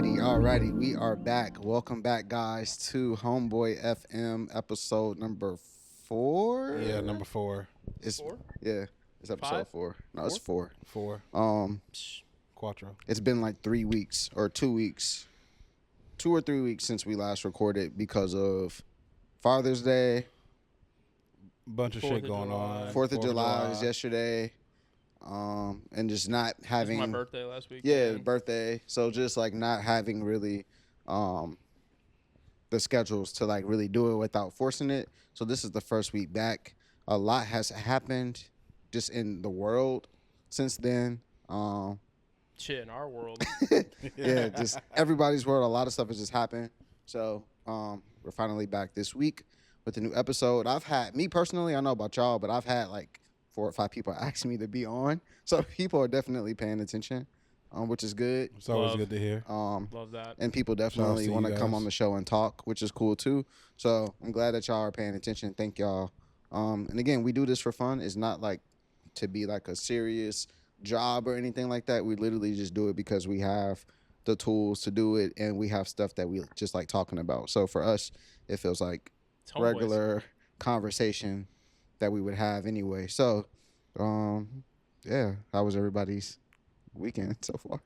Alrighty, we are back. Welcome back, guys, to Homeboy FM episode number 4. Yeah, number 4. It's Four? yeah, it's episode Five? 4. No, it's 4. 4. Um, Quattro. it's been like 3 weeks or 2 weeks, 2 or 3 weeks since we last recorded because of Father's Day. Bunch of Fourth shit of going July. on. 4th of July was yesterday. And just not It was having my birthday last week. Yeah, birthday. So just like not having really the schedules to like really do it without forcing it. So this is the first week back. A lot has happened just in the world since then. Shit in our world. Yeah, just everybody's world. A lot of stuff has just happened. So we're finally back this week with a new episode. I've had, me personally, I don't know about y'all, but I've had like 4 or 5 people ask me to be on. So people are definitely paying attention, which is good. It's always Love. good to hear. Love that. And people Shout out definitely to want to you come guys. on the show and talk, which is cool too. So I'm glad that y'all are paying attention. Thank y'all. And again, we do this for fun. It's not like to be like a serious job or anything like that. We literally just do it because we have the tools to do it and we have stuff that we just like talking about. So for us, it feels like It's homeboys. regular conversation that we would have anyway. So, yeah, how was everybody's weekend so far?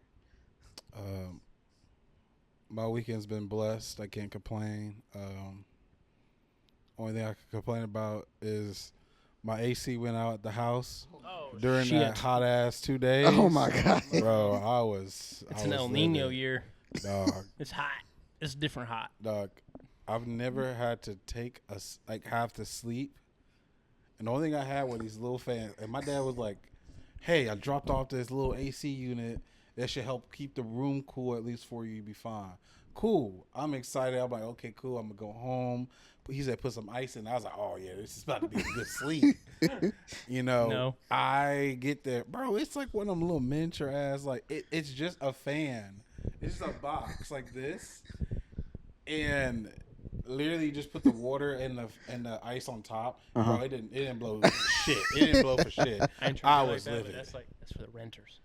My weekend's been blessed. I can't complain. Only thing I can complain about is my AC went out at the house Oh, during shit. that hot ass 2 days. Oh my God. Bro, I was. It's I an was El Nino livid. year. Dog. It's hot. It's different hot. Dog, I've never had to have to sleep. And the only thing I had were these little fans. And my dad was like, hey, I dropped off this little AC unit that should help keep the room cool at least for you. You'll be fine. Cool. I'm excited. I'm like, okay, cool. I'm going to go home. But he said, put some ice in. I was like, oh, yeah, this is about to be a good sleep. You know, No. I get there. Bro, it's like one of them little miniature ass. Like, it's just a fan. It's just a box like this. And literally just put the water and the ice on top. Uh-huh. Bro, it didn't blow shit. It didn't blow for shit. I was livid. That's for the renters.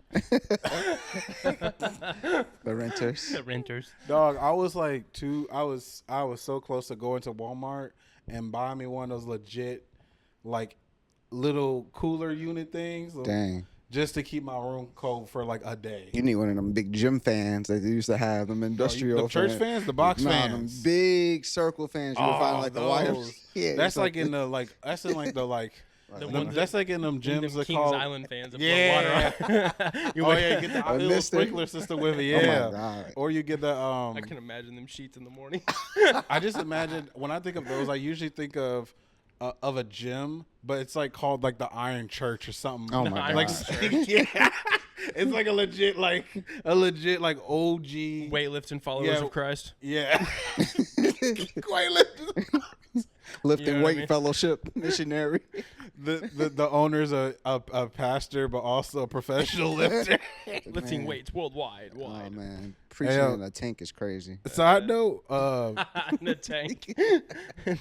The renters. The renters. Dog, I was like I was so close to going to Walmart and buying me one of those legit like little cooler unit things. Dang. Just to keep my room cold for like a day. You need one of them big gym fans that they used to have, them industrial the church fans, the box them fans. big circle fans. You would find like the wires. those. Yeah, That's so- like in the like that's in like the like The them- ones that's like in them gyms Them that Kings call Island fans that Yeah. blow water on. Oh yeah, you get the A little mister. sprinkler system with it, Oh yeah. my God. Or you get the I can imagine them sheets in the morning. I just imagine when I think of those, I usually think of a gym, but it's like called like the Iron Church or something. Oh my Iron like God. yeah, it's like a legit like OG Weightlifting followers Yeah. of Christ. yeah. Quite literally. Lifting You know what I weight mean? fellowship missionary. The owner's a pastor, but also a professional lifter. Lifting Man. weights worldwide. Oh Wide. man, preaching Hey, in a tank is crazy. Side note, In a tank.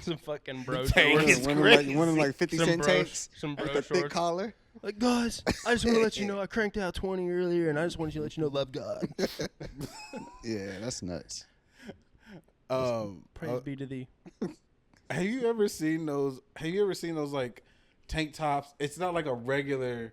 Some fucking bro tank shorts. is One crazy. of them like 50 Some cent bro, tanks some bro with the thick shorts. collar. Like, guys, I just want to let you know I cranked out 20 earlier, and I just wanted to let you know love God. Yeah, that's nuts. Praise be to thee. Have you ever seen those? Like tank tops? It's not like a regular,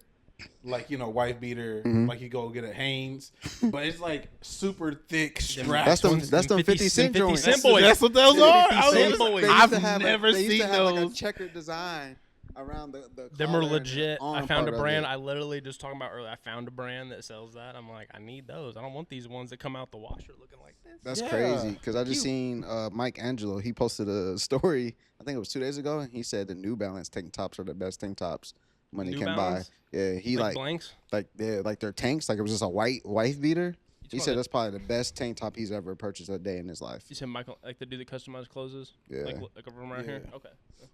like wife beater. Like you go get a Hanes, but it's like super thick straps. That's them 50 Cent joints. Cent boys. That's what those are. I Cent was- boys. I've They never used to seen have like a those. checkered design around the Them collar are and the legit. I arm found a part of brand. it. I literally just talking about earlier. I found a brand that sells that. I'm like, I need those. I don't want these ones that come out the washer looking like this. That's Yeah. crazy because I just Cute. seen Mike Angelo. He posted a story. I think it was 2 days ago, and he said the New Balance tank tops are the best tank tops money New can Balance? buy. Yeah, he like blanks. their tanks. Like it was just a white wife beater. He talking said about- that's probably the best tank top he's ever purchased a day in his life. You said Michael, like the dude that customized clothes? Yeah. Like from right here? Okay.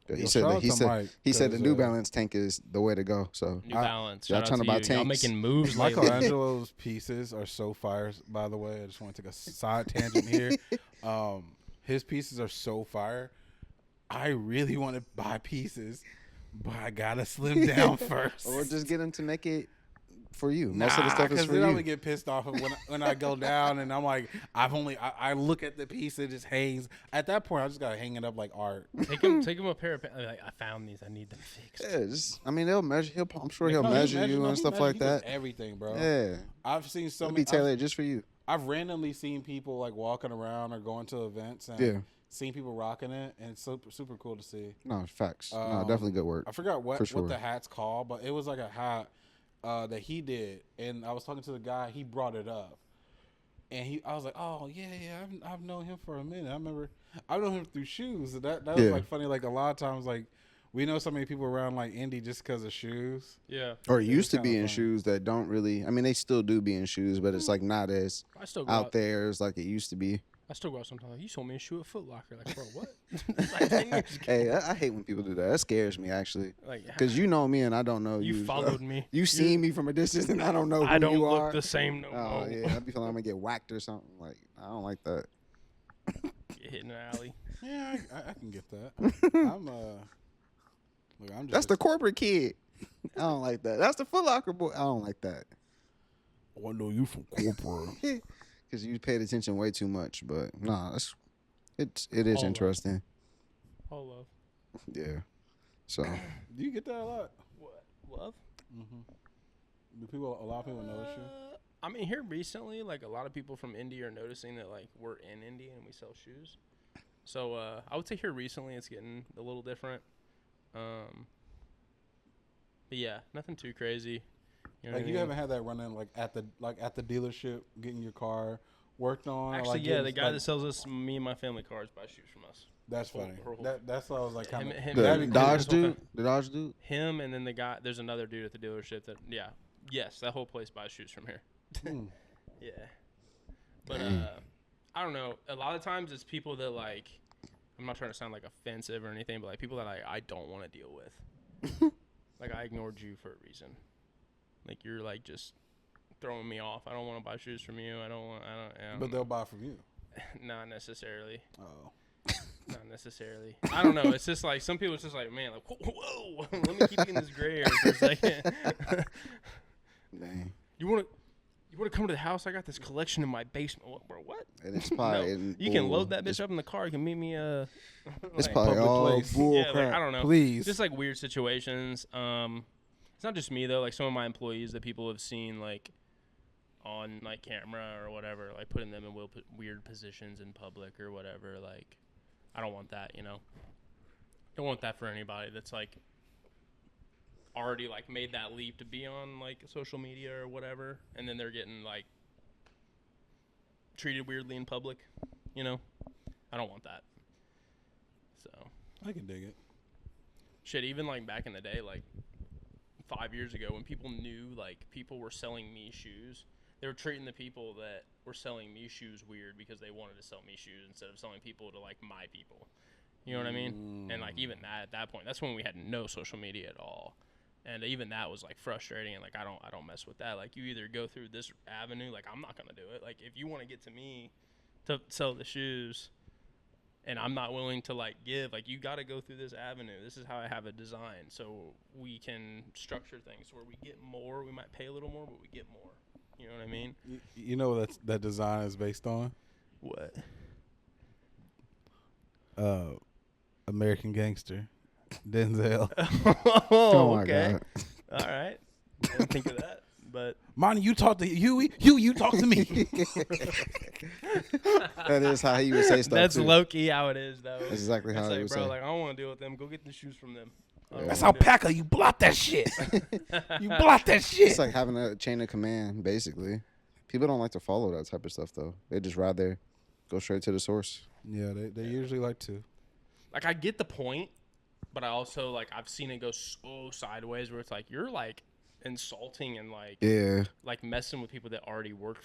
Yeah, he Yo, said shout that, out he to said Mike, he said the 'cause, New Balance tank is the way to go. So New Balance. y'all Shout out trying to to buy you. Y'all tanks. making moves lately. Michelangelo's pieces are so fire. By the way, I just want to take a side tangent here. His pieces are so fire. I really want to buy pieces, but I gotta slim down first. or just get him to make it for you. Most of the stuff is for then I'm you. gonna get pissed off of when I go down and I'm like, I look at the piece and it just hangs. At that point, I just gotta hang it up like art. Take him a pair of pants. Like, I found these. I need them fixed. Yeah, just, I mean, they'll measure. I'm sure he'll No, he measure measures- you no, and he stuff like measures- he does that. Everything, bro. Yeah, I've seen so it'll many. be tailored just for you. I've randomly seen people like walking around or going to events and Yeah. seen people rocking it, and it's super cool to see. No, facts. No, Um, definitely good work. I forgot For sure. what the hat's called, but it was like a hat that he did, and I was talking to the guy. He brought it up, and I was like, "Oh yeah, I've known him for a minute. I've known him through shoes." And that was Yeah. like funny. Like a lot of times, like we know so many people around like Indy just because of shoes. Yeah. Or it Yeah, used it's to be kinda in funny. shoes that don't really. I mean, they still do be in shoes, but it's like not as I still go out there as like it used to be. I still go out sometimes. Like, you sold me a shoe at Foot Locker. Like, bro, what? It's like 10 years ago. Hey, I hate when people do that. That scares me actually, Like, because you know me and I don't know you. you followed me. You seen me from a distance and I don't know who I don't you look are. the same no Oh more. yeah, I'd be feeling I'm gonna get whacked or something. Like I don't like that. Get hit in the alley. Yeah, I can get that. I'm just That's the corporate kid. I don't like that. That's the Foot Locker boy. I don't like that. I know you from corporate. Because you paid attention way too much. But nah, it is All interesting. All love. Yeah. So Do you get that a lot? What? Love? Do a lot of people notice you? I mean, here recently, like a lot of people from Indy are noticing that like we're in Indy and we sell shoes. So I would say here recently it's getting a little different. But yeah, nothing too crazy. You know Like what I you mean? haven't had that run in like at the dealership getting your car worked on. or, Actually, like, yeah, getting, the guy like, that sells us, me and my family cars, buys shoes from us. that's whole- funny. her whole- That's what I was like kind of. Him- the that'd be cool. Dodge His whole dude, the Dodge dude. Him and then the guy. There's another dude at the dealership that yes, that whole place buys shoes from here. Yeah, but I don't know. A lot of times it's people that like. I'm not trying to sound like offensive or anything, but like people that I don't want to deal with. Like I ignored you for a reason. Like you're like just throwing me off. I don't want to buy shoes from you. I don't. But they'll buy from you. Not necessarily. Oh. Not necessarily. I don't know. It's just like some people. It's just like, man, like whoa. Let me keep you in this gray area for a second. Dang. You want to come to the house? I got this collection in my basement. What, bro, what? And it's probably No. You can load that bitch up in the car. You can meet me. It's like, probably public all place. bull yeah, crap. like I don't know. Please. Just like weird situations. It's not just me though. Like some of my employees that people have seen like on like camera or whatever, like putting them in weird positions in public or whatever. Like I don't want that. You know. Don't want that for anybody that's like already like made that leap to be on like social media or whatever, and then they're getting like treated weirdly in public. You know. I don't want that. So. I can dig it. Shit, even like back in the day, like 5 years ago, when people knew like people were selling me shoes, they were treating the people that were selling me shoes weird because they wanted to sell me shoes instead of selling people to like my people. You know what I mean? And like even that at that point, that's when we had no social media at all. And even that was like frustrating and like I don't mess with that. Like you either go through this avenue, like I'm not gonna do it. Like if you want to get to me to sell the shoes, and I'm not willing to like give, like you got to go through this avenue. This is how I have it designed, so we can structure things where we get more. We might pay a little more, but we get more. You know what I mean? You know what that design is based on? What? American Gangster, Denzel. Oh, my okay. God. All right. Didn't think of that, but Monty, you talk to Huey. You talk to me. That is how he would say stuff. that's too. low key how it is, though. That's exactly It's how he like, would bro, say. like I don't want to deal with them. Go get the shoes from them. I don't That's wanna do it. alpaca. You blot that shit. You blot that shit. It's like having a chain of command, basically. People don't like to follow that type of stuff, though. They just rather go straight to the source. Yeah, they usually like to. Like I get the point, but I also like I've seen it go so sideways where it's like you're like insulting and like Yeah. like messing with people that already work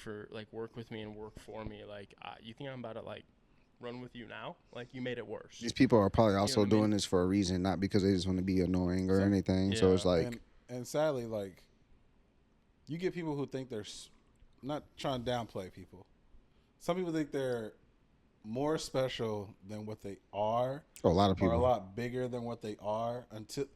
with me and work for me. Like you think I'm about to like run with you now? Like you made it worse. These people are probably also what I mean? doing this for a reason, not because they just want to be annoying or anything. So Yeah. it's like, and sadly, like you get people who think they're not trying to downplay people. Some people think they're more special than what they are, a lot of or a people. lot bigger than what they are. Until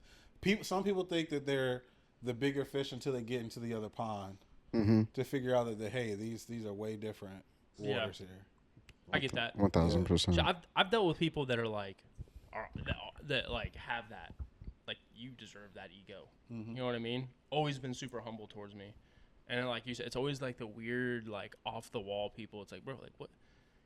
some people think that they're the bigger fish until they get into the other pond Mm-hmm. to figure out that hey, these are way different Yeah. waters here. I get that. 1000%. So I've dealt with people that are like, that like have that, like you deserve that ego. Mm-hmm. You know what I mean? Always been super humble towards me, and then, like you said, it's always like the weird, like off the wall people. It's like, bro, like what?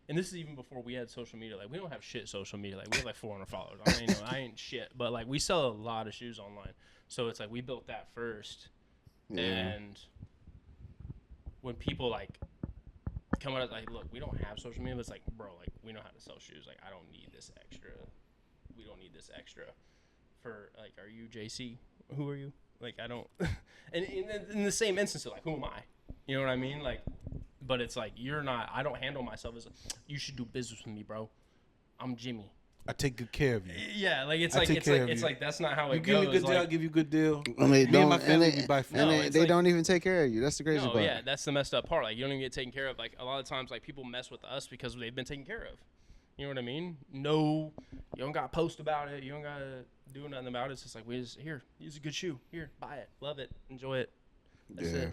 And this is even before we had social media. Like we don't have shit social media. Like we have like 400 followers. I ain't shit, but like we sell a lot of shoes online. So it's like we built that first, Yeah. and when people like come out like, look, we don't have social media, but it's like, bro, like we know how to sell shoes. Like I don't need this extra. We don't need this extra. For like, are you JC? Who are you? Like I don't. And in the same instance, like who am I? You know what I mean? Like, but it's like you're not. I don't handle myself as you should do business with me, bro. I'm Jimmy. I take good care of you. Yeah, like it's I like take it's care like of it's you. like that's not how You it give goes. me a good deal, like, I'll give you a good deal. And they Me and my don't, family and we they, buy and food. No, they, it's they like- don't even take care of you. That's the crazy no, part. yeah, that's the messed up part. Like you don't even get taken care of. Like a lot of times, like people mess with us because they've been taken care of. You know what I mean? No, you don't got to post about it. You don't got to do nothing about it. It's just like we just here. Use a good shoe. Here, buy it, love it, enjoy it. That's Yeah. it.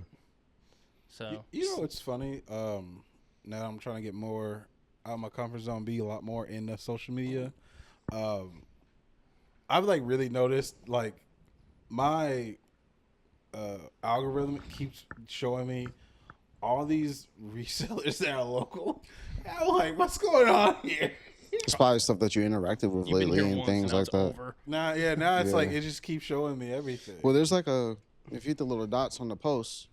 So You know what's funny? Now I'm trying to get more out of my comfort zone, be a lot more in the social media. I've like really noticed like my algorithm keeps showing me all these resellers that are local. And I'm like, what's going on here? It's probably stuff that you interacted with you've been lately here and once, things now like it's that. over. Now it's like it just keeps showing me everything. Well, there's like if you hit the little dots on the post,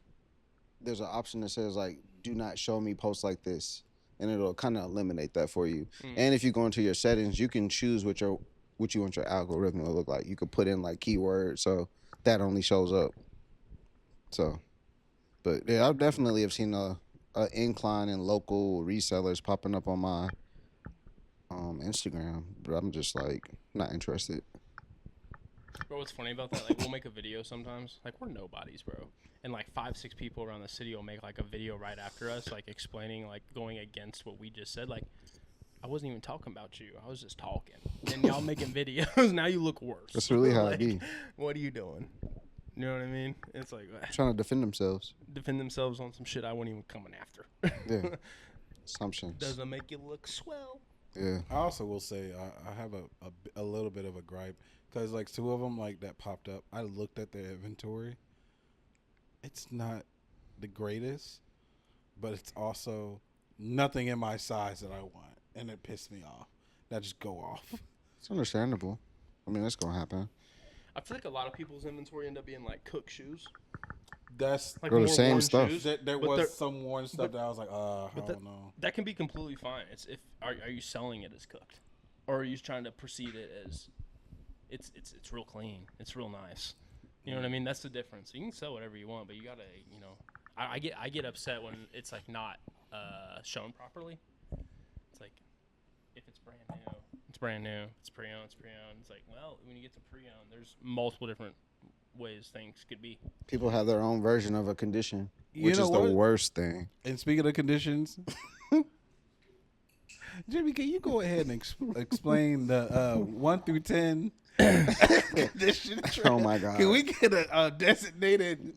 there's an option that says like, do not show me posts like this. And it'll kind of eliminate that for you. And if you go into your settings, you can choose what you want your algorithm to look like. You could put in like keywords, so that only shows up. So, but yeah, I definitely have seen a incline in local resellers popping up on my Instagram, but I'm just like not interested. Bro, what's funny about that? Like, we'll make a video sometimes. Like, we're nobodies, bro. And like 5-6 people around the city will make like a video right after us, like explaining, like going against what we just said. Like, I wasn't even talking about you. I was just talking. And y'all making videos. Now you look worse. That's really how like, it be. What are you doing? You know what I mean? It's like Trying to defend themselves. defend themselves on some shit I wasn't even coming after. Yeah. Assumptions. Doesn't make you look swell. Yeah. I also will say I have a little bit of a gripe because like 2 of them like that popped up. I looked at their inventory. It's not the greatest, but it's also nothing in my size that I want, and it pissed me off. That just go off. It's understandable. I mean, that's gonna happen. I feel like a lot of people's inventory end up being like Cook shoes. That's Like Go the more same worn stuff. shoes. there But they're- was some worn stuff that I was like, I but don't know. That can be completely fine. It's if are you selling it as cooked, or are you trying to perceive it as it's real clean, it's real nice. You know what I mean? That's the difference. You can sell whatever you want, but you gotta, you know, I get upset when it's like not shown properly. It's like if it's brand new, it's brand new. It's pre-owned, it's pre-owned. It's like, well, when you get to pre-owned, there's multiple different ways things could be. People have their own version of a condition, You which know is what? the worst thing. And speaking of conditions, Jimmy, can you go ahead and explain the 1 through 10 condition? Oh my God. Can we get a designated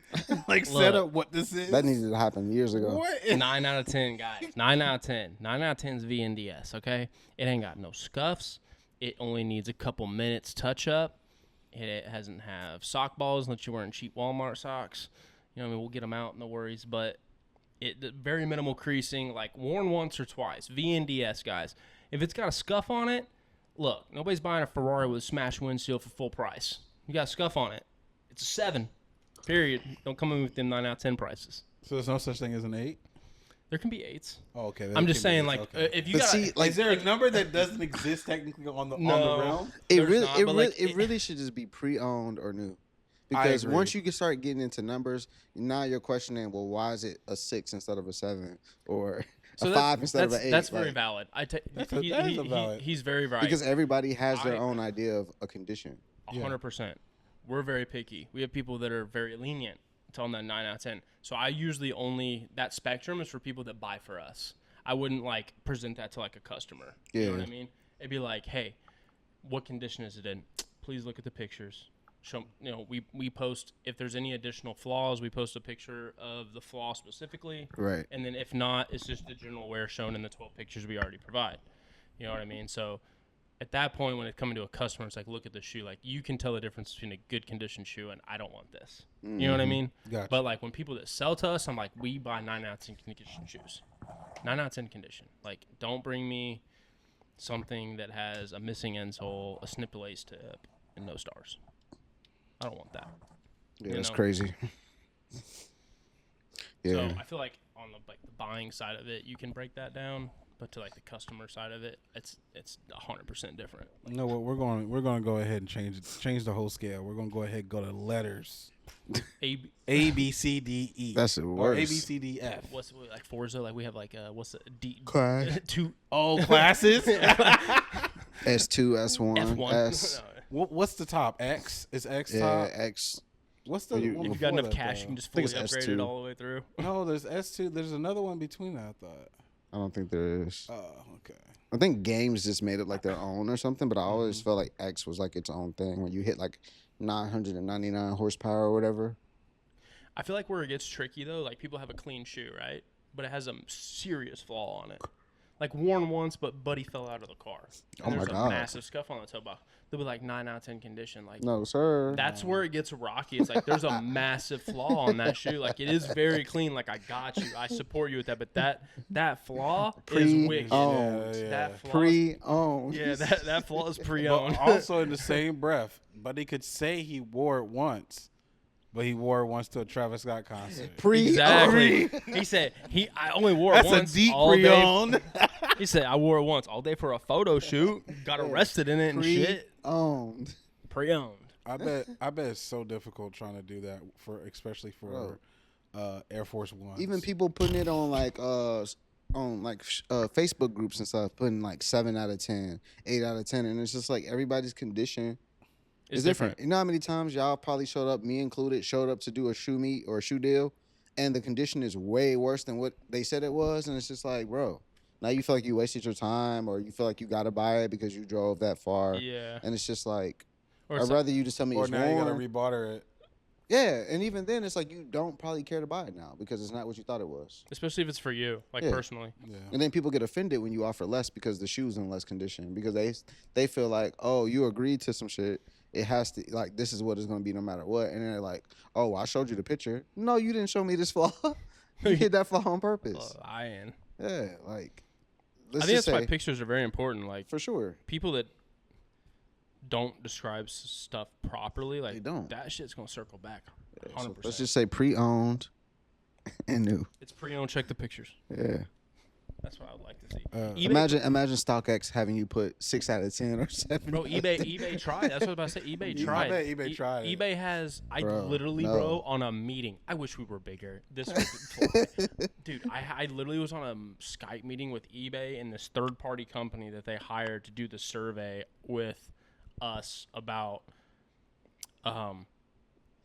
Look. setup what this is? That needed to happen years ago. What? 9 out of 10, guys. 9 out of 10. 9 out of 10 is VNDS, okay? It ain't got no scuffs. It only needs a couple minutes touch up. It hasn't have sock balls unless you're wearing cheap Walmart socks. You know what I mean? We'll get them out, no worries. But the very minimal creasing, like worn once or twice. VNDS, guys. If it's got a scuff on it, look, nobody's buying a Ferrari with a smashed windshield for full price. You got a scuff on it. It's a 7. Period. Don't come in with them 9 out of 10 prices. So there's no such thing as an 8? There can be 8s. Oh, okay. I'm just saying, like, if you But got, see, like, is there a number that doesn't exist technically on the realm? it there's really, not, it, but, really, like, it really should just be pre-owned or new, because agree. once you can start getting into numbers, now you're questioning, well, why is it a 6 instead of a 7 or so a 5 instead of an 8? That's very Like, valid. that is a valid. He's very right. because everybody has their I- own idea of a condition. 100%. We're very picky. We have people that are very lenient. Tell them that 9 out of 10. So I usually only, that spectrum is for people that buy for us. I wouldn't like present that to like a customer. You know what I Yeah. mean? It'd be like, hey, what condition is it in? Please look at the pictures. we post if there's any additional flaws, we post a picture of the flaw specifically, Right. and then if not, it's just the general wear shown in the 12 pictures we already provide. You know what I mean? So at that point, when it's coming to a customer, it's like, look at the shoe. Like, you can tell the difference between a good condition shoe and I don't want this. Mm-hmm. You know what I mean? Gotcha. But like when people that sell to us, I'm like, we buy 9 out of 10 condition shoes. 9 out of 10 condition. Like, don't bring me something that has a missing insole, a snipped lace tip, and no stars. I don't want that. Yeah, You that's know? crazy. Yeah. So I feel like on the buying side of it, you can break that down, but to like the customer side of it, it's 100% different. You know what? We're going to go ahead and change the whole scale. We're going to go ahead and go to letters. A B C D E. That's the Or worst. A B C D F. What's like Forza? Like we have like what's the D? Class. Two Classes. S2, S1, F1. S. What's the top? X is X Yeah, top. X. What's the Well, you- one If you got before enough that, cash, though? you can just I think fully it's upgrade it S2. all the way through. No, there's S2. There's another one between that, I thought. I don't think there is. Oh, okay. I think games just made it like their own or something, but I always Mm-hmm. felt like X was like its own thing when you hit like 999 horsepower or whatever. I feel like where it gets tricky though, like people have a clean shoe, right? But it has a serious flaw on it. Like worn once, but buddy fell out of the car. And Oh my there's God. a massive scuff on the toe box. They'll be like 9 out of 10 condition. Like No, sir. that's where it gets rocky. It's like there's a massive flaw on that shoe. Like it is very clean. Like I got you. I support you with that. But that flaw is wicked. Pre-owned. Yeah. That flaw. Pre-owned. Yeah, that flaw is But pre-owned. also in the same breath, Buddy could say he wore it once, but he wore it once to a Travis Scott concert. Exactly. He said I only wore it That's once. a deep all day. pre-owned. He said I wore it once all day for a photo shoot. Got arrested in it and shit. Pre-owned. Pre-owned. I bet it's so difficult trying to do that especially for Air Force One. Even people putting it on Facebook groups and stuff, putting like 7 out of 10, 8 out of 10, and it's just like everybody's condition is different. You know how many times y'all probably showed up, me included, showed up to do a shoe meet or a shoe deal, and the condition is way worse than what they said it was, and it's just like, bro, now you feel like you wasted your time, or you feel like you got to buy it because you drove that far, Yeah. and it's just like, Or I'd rather you just tell me or it's now you gotta worn. rebarter it. Yeah, and even then, it's like you don't probably care to buy it now because it's not what you thought it was. especially if it's for you, like Yeah. personally. Yeah. And then people get offended when you offer less because the shoe's in less condition because they feel like, oh, you agreed to some shit. It has to, like, this is what it's going to be no matter what. And they're like, oh, I showed you the picture. No, you didn't show me this flaw. You hit that flaw on purpose. Yeah, like, I let's think just that's why say, pictures are very important. Like for sure. people that don't describe stuff properly, like They don't. that shit's gonna circle back. So 100%. let's just say pre-owned and new. It's pre-owned. Check the pictures. Yeah. That's what I would like to see. Uh, Imagine StockX having you put 6 out of 10 or 7. Bro, eBay tried. That's what I was about to say. eBay tried. bet eBay tried it. eBay has. Bro, Literally, no. bro, on a meeting. I wish we were bigger. This, dude, I literally was on a Skype meeting with eBay and this third-party company that they hired to do the survey with us about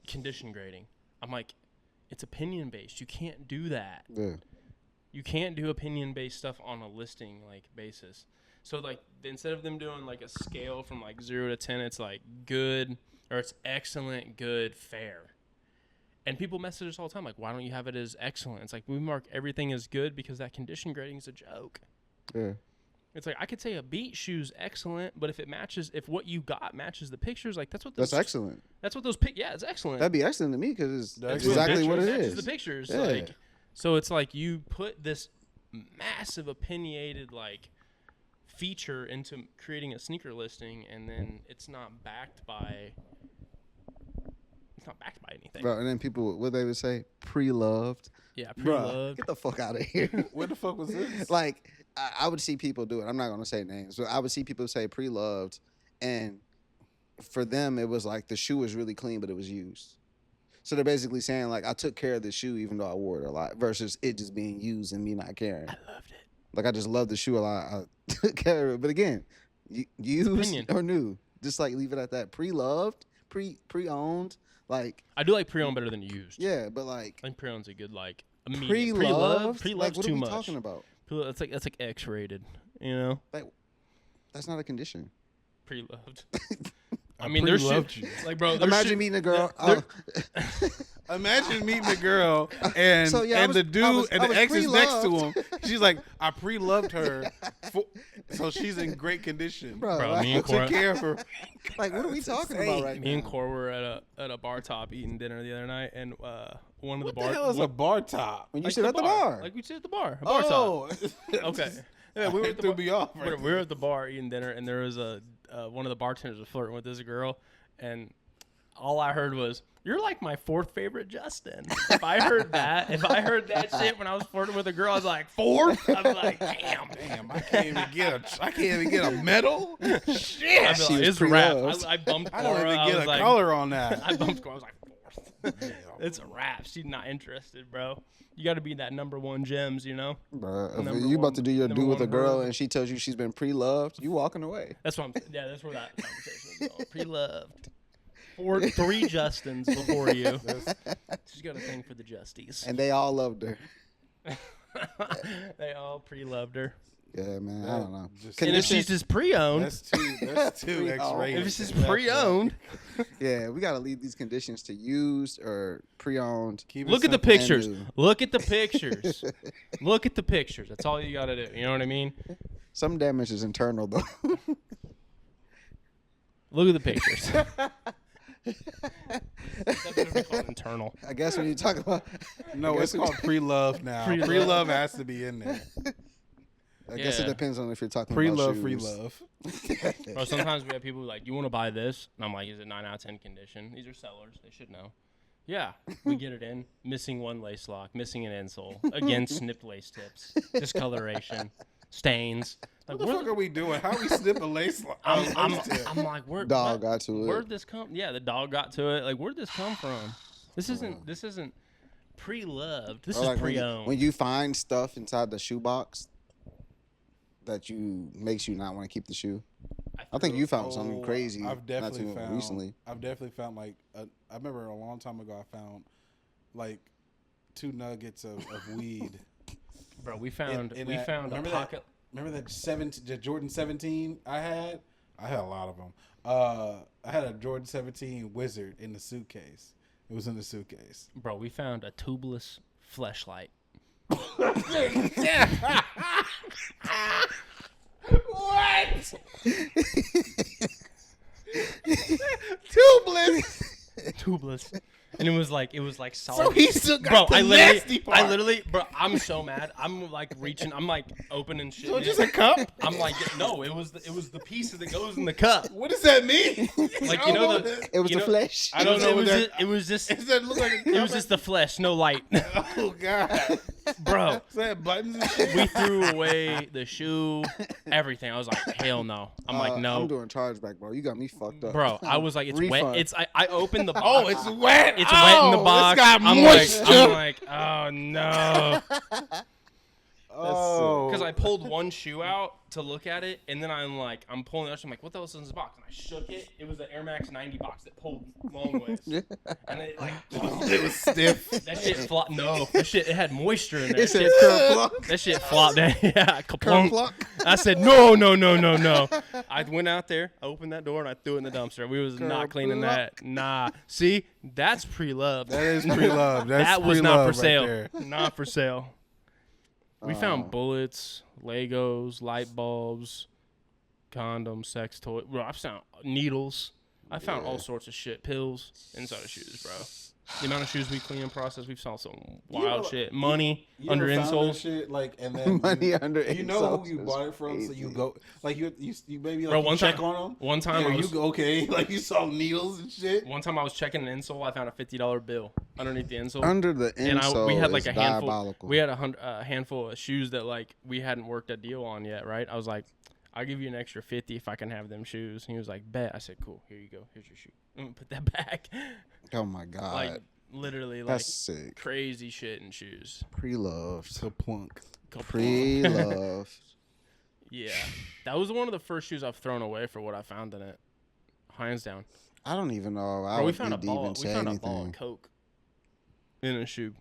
condition grading. I'm like, it's opinion based. You can't do that. Yeah. You can't do opinion-based stuff on a listing like basis. So like instead of them doing like a scale from like 0 to 10, it's like good or it's excellent, good, fair. And people message us all the time like, why don't you have it as excellent? It's like we mark everything as good because that condition grading is a joke. Yeah. It's like I could say a beat shoe's excellent, but if what you got matches the pictures, like that's That's excellent. That's what yeah, it's excellent. That'd be excellent to me because That's that's exactly what it matches is. the pictures. Yeah. Like, so it's like you put this massive opinionated like feature into creating a sneaker listing, and then it's not backed by anything. Bro, and then people, what they would say, pre-loved. Yeah, Bruh, pre-loved. get the fuck out of here. Where the fuck was this? Like, I would see people do it. I'm not going to say names, but I would see people say pre-loved, and for them, it was like the shoe was really clean, but it was used. So they're basically saying, like, I took care of the shoe even though I wore it a lot versus it just being used and me not caring. I loved it. Like, I just love the shoe a lot. I took care of it. But again, used opinion. or new. Just, like, leave it at that. Pre-loved, pre-owned. Like, I do like pre-owned better than used. yeah, but, like, I think pre-owned's a good like immediate. pre-loved? Pre-love's Like, what too are we much. talking about? That's like X-rated. You know, That's not a condition. pre-loved. I mean, there's pre-loved shit you. like, bro. There's Imagine shit, meeting a girl. there- Imagine meeting a girl and So, yeah, I was- the dude I was and the ex is next to pre-loved. him. She's like, I pre-loved her, so she's in great condition. Bro, Bro, like, me and Took Cora, care of her. like, what are we talking about right me and now? Cora were at a bar top eating dinner the other night, and one of What the the bar hell is a bar top? When you like sit at the bar. like we sit at the bar, a bar top. Oh, Okay. Yeah, we were at the threw bar. me off. We were at the bar eating dinner, and there was one of the bartenders was flirting with this girl, and all I heard was, "You're like my fourth favorite Justin." If I heard that shit when I was flirting with a girl, I was like, "Fourth?" I was like, "Damn, I can't even get a medal. Shit. I feel like, She was it's a wrap. pre-loved. I bumped I Cora. don't even I get was a like, color on that. I bumped Cora. I was like, fourth. It's a wrap. She's not interested, bro. You got to be that number one gems, you know. Bruh, if Number you about one- to do your number do with a one girl word. and she tells you she's been pre-loved, you walking away. That's what I'm. Yeah, that's where that conversation is going. Pre-loved. Three Justins before you. She's got a thing for the Justies. And they all loved her. They all pre-loved her. Yeah, man. I don't know. Just- And if she's just pre-owned, That's two Pre-owned. X-rated. if it's just pre-owned, Yeah, we gotta leave these conditions to used or pre-owned. Keep it look at the simple. pictures. new. Look at the pictures. Look at the pictures. That's all you got to do. You know what I mean? Some damage is internal though. Look at the pictures. That better be called internal. I guess when you talk about, No, it's called pre-love now. Pre-love. Pre-love has to be in there. I guess it Yeah. depends on if you're talking Pre-love, about free shoes. love. Bro, sometimes we have people like, "You want to buy this?" And I'm like, "Is it 9 out of 10 condition?" These are sellers; they should know. Yeah, we get it in. Missing one lace lock, missing an insole. Again, snipped lace tips, discoloration, stains. Like, What the fuck are we doing? How we snip a lace? I'm like, Dog got to it. Where'd this come? Yeah, the dog got to it. Like, where'd this come from? This isn't pre-loved. This Or is like pre-owned. when you find stuff inside the shoebox that makes you not want to keep the shoe. I think you found something crazy. I've definitely not too found recently. I've definitely found like I remember a long time ago I found like 2 nuggets of weed. Bro, we found in a that- pocket. Remember that Jordan 17 I had? I had a lot of them. I had a Jordan 17 Wizard in the suitcase. It was in the suitcase. Bro, we found a tubeless fleshlight. What? Tubeless. Tubeless. And it was like solid. So he still got Bro, the nasty part. bro, I'm so mad. I'm like reaching, I'm like opening shit. So just a cup? I'm like, no, it was the piece that goes in the cup. What does that mean? Like, you know the It was you the know- flesh. I don't know It what was that. just, it was just Does that look like a it was cup? just the flesh, no light. Oh God, Bro, is that buttons and shit? we threw away the shoe, everything. I was like, hell no. I'm like, I'm no. doing chargeback, bro. You got me fucked up. Bro, I was like, it's wet. Refund. It's I opened the box. Oh, it's wet. It's wet in the box. It's got I'm moisture. like, oh no. Oh, Because I pulled one shoe out to look at it, and then I'm pulling the other shoe. I'm like, what the hell is in this box? And I shook it. It was the Air Max 90 box that pulled long ways. And it like, it was stiff. that shit flopped. No, it had moisture in there. It said Shit- kerplunk. that shit flopped down. Yeah, kaplunk. Kerplunk. I said, no. I went out there, opened that door, and I threw it in the dumpster. We was not cleaning that. Nah. See, that's pre-love. That is pre-love. That's That was not for pre-love sale. right there. Not for sale. We found bullets, Legos, light bulbs, condoms, sex toys. Bro, I found needles. I found all sorts of shit, pills inside of shoes, bro. The amount of shoes we clean and process, we've found some wild ever- shit. Money You under ever found that insoles. shit, like, and then Money under you know who insoles you is bought it from, so you crazy. go like you maybe like Bro, you one check time- on them. One time, Yeah, I was, you okay? Like you saw needles and shit. one time I was checking an insole. I found a $50 bill underneath the insole. Under the and insole we had like is a handful. diabolical. We had a handful of shoes that like we hadn't worked a deal on yet, right? I was like, I'll give you an extra 50 if I can have them shoes. And he was like, bet. I said, cool. Here you go. Here's your shoe. I'm gonna put that back. Oh my god, Like literally, like that's sick. crazy shit in shoes. Pre-loved. So plunk. Pre-loved. Yeah, that was one of the first shoes I've thrown away for what I found in it. Hands down. I don't even know. I Bro, we would found a need to ball. even We say found a ball of anything. coke in a shoe.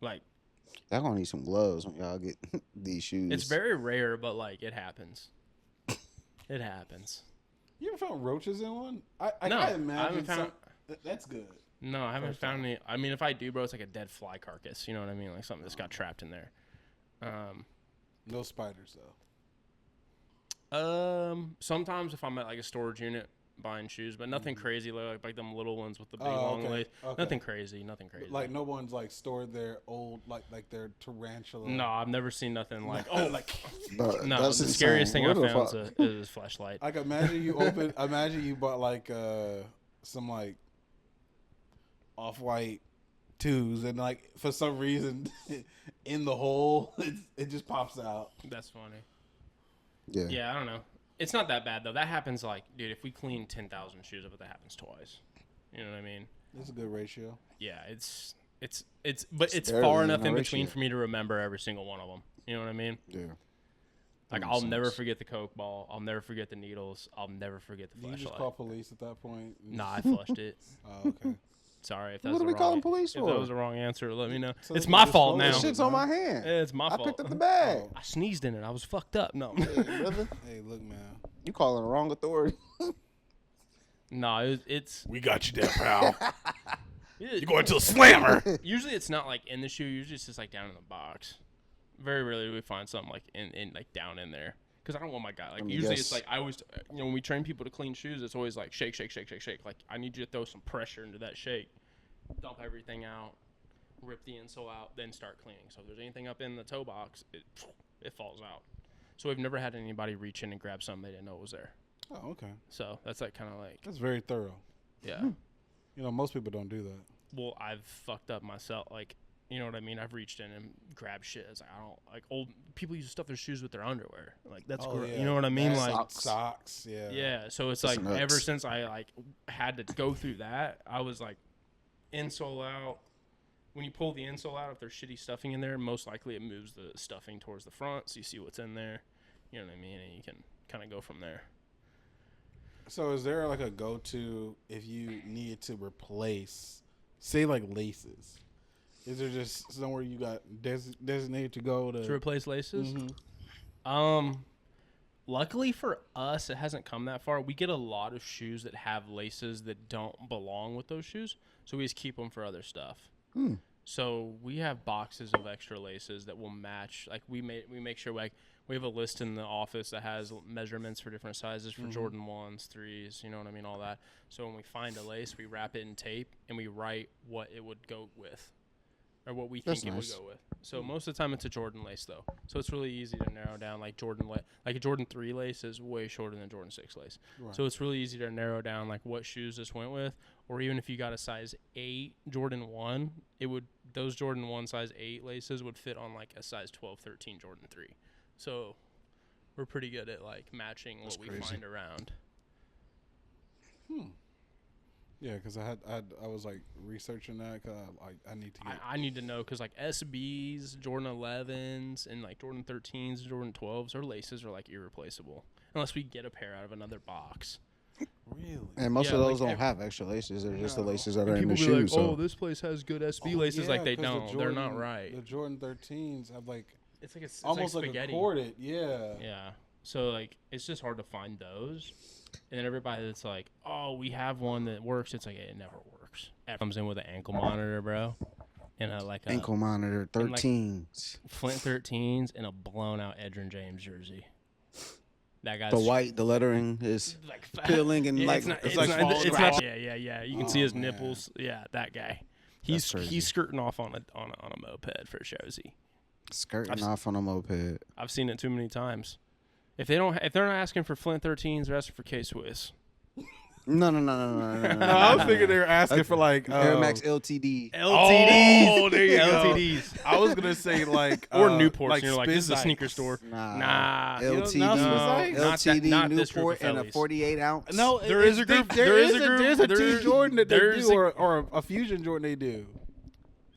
Like Y'all gonna need some gloves when y'all get these shoes. it's very rare, but like it happens. It happens. You ever found roaches in one? I No, can't I imagine. haven't found. That's good. No, I haven't First found time. any. I mean, if I do, bro, it's like a dead fly carcass. You know what I mean? Like something that's got trapped in there. No spiders though. Sometimes if I'm at like a storage unit buying shoes, but nothing crazy like them little ones with the big long okay. lace. Okay. Nothing crazy. Nothing crazy. Like no one's like stored their old like their tarantula. No, I've never seen nothing like. oh, Oh, like But no, that's the insane. scariest thing I What the found fuck? is a flashlight. like imagine you bought like some like off-white twos and like for some reason in the hole it just pops out. That's funny. Yeah. Yeah, I don't know. It's not that bad though. That happens like, dude, if we clean 10,000 shoes of it, that happens twice. You know what I mean? That's a good ratio. Yeah, but it's barely far even enough a in between ratio. for me to remember every single one of them. You know what I mean? Yeah. Like That I'll makes never sense. forget the Coke ball. I'll never forget the needles. I'll never forget the Do you flashlight. just call police at that point? Nah, I flushed it. Oh, okay. Sorry if that What was are the we calling wrong. police If for? that was the wrong answer, let me know. So It's they my can fault dispose now. of Shit's on my hand. It's my I fault. picked up the bag. Oh. I sneezed in it. I was fucked up. No, Hey, brother, Hey, look, man. you calling the wrong authority. no, it's We got you there, pal. it- going to a slammer. usually it's not like in the shoe. Usually it's just like down in the box. Very rarely do we find something like in like down in there. Because I don't want my guy. Like Let me usually guess. it's like I always, when we train people to clean shoes, it's always like shake, shake, shake, shake, shake. Like I need you to throw some pressure into that shake, dump everything out, rip the insole out, then start cleaning. So if there's anything up in the toe box, it falls out. So we've never had anybody reach in and grab something they didn't know was there. Oh, okay. So that's like kind of like, That's very thorough. yeah. You know, most people don't do that. Well, I've fucked up myself. Like, you know what I mean? I've reached in and grabbed shit. It's like, I don't like old people used to stuff their shoes with their underwear. Like that's gross. yeah. You know what I mean? That's Like socks. Yeah. yeah. So it's That's like nuts. ever since I like had to go through that, I was like insole out. When you pull the insole out, if there's shitty stuffing in there, most likely it moves the stuffing towards the front, so you see what's in there. You know what I mean? And you can kind of go from there. So is there like a go-to if you need to replace, say like laces? Is there just somewhere you got designated to go To replace laces? Mhm. Luckily for us, it hasn't come that far. We get a lot of shoes that have laces that don't belong with those shoes, so we just keep them for other stuff. So we have boxes of extra laces that will match. Like we make sure like we have a list in the office that has measurements for different sizes for Jordan 1s, 3s, you know what I mean, all that. So when we find a lace, we wrap it in tape and we write what it would go with. Or what we That's think it nice. would go with. So most of the time it's a Jordan lace though. So it's really easy to narrow down like like a Jordan 3 lace is way shorter than a Jordan 6 lace. Right. So it's really easy to narrow down like what shoes this went with, or even if you got a size 8 Jordan 1, those Jordan 1 size 8 laces would fit on like a size 12, 13 Jordan 3. So we're pretty good at like matching That's what we crazy. find around. Yeah, because I was like researching that because I need to get. I need to know because like SBs, Jordan 11s, and like Jordan 13s, Jordan 12s, their laces are like irreplaceable unless we get a pair out of another box. Really? And most Yeah, of those like don't have extra laces. They're just the No. laces that And are in people the be like, shoes. So. "Oh, this place has good SB laces." Like they 'cause the don't. They're not Jordan- right. The Jordan 13s have like It's like it's almost like like a spaghetti. corded. Yeah. Yeah. So like it's just hard to find those. And then everybody that's like, "Oh, we have one that works." It's like it never works. It comes in with an ankle monitor, bro, and a like a Ankle monitor, and, like, 13s. Flint 13s and a blown out Edrin James jersey. That guy's The white, the lettering is like peeling and Yeah, like it's like not, falling it's off. not, yeah. You can see Oh, his man. nipples. Yeah, that guy. He's crazy. skirting off on a moped for showsy. skirting off on a moped. I've seen it too many times. If they're not asking for Flint 13s, they're asking for K Swiss. No. I was thinking they were asking for like Air Max LTD. LTDs. Oh, there you go. LTDs. I was gonna say like Or Newports. like and you're like, this is a Spizikes. sneaker store. Nah. You don't LTD, know Spizikes? Not that- LTD not this group Newport, of and a fellas. 48 ounce. No, There is a group- There there is is a group- There's a there- T Jordan that they there's do, a- or a Fusion Jordan they do.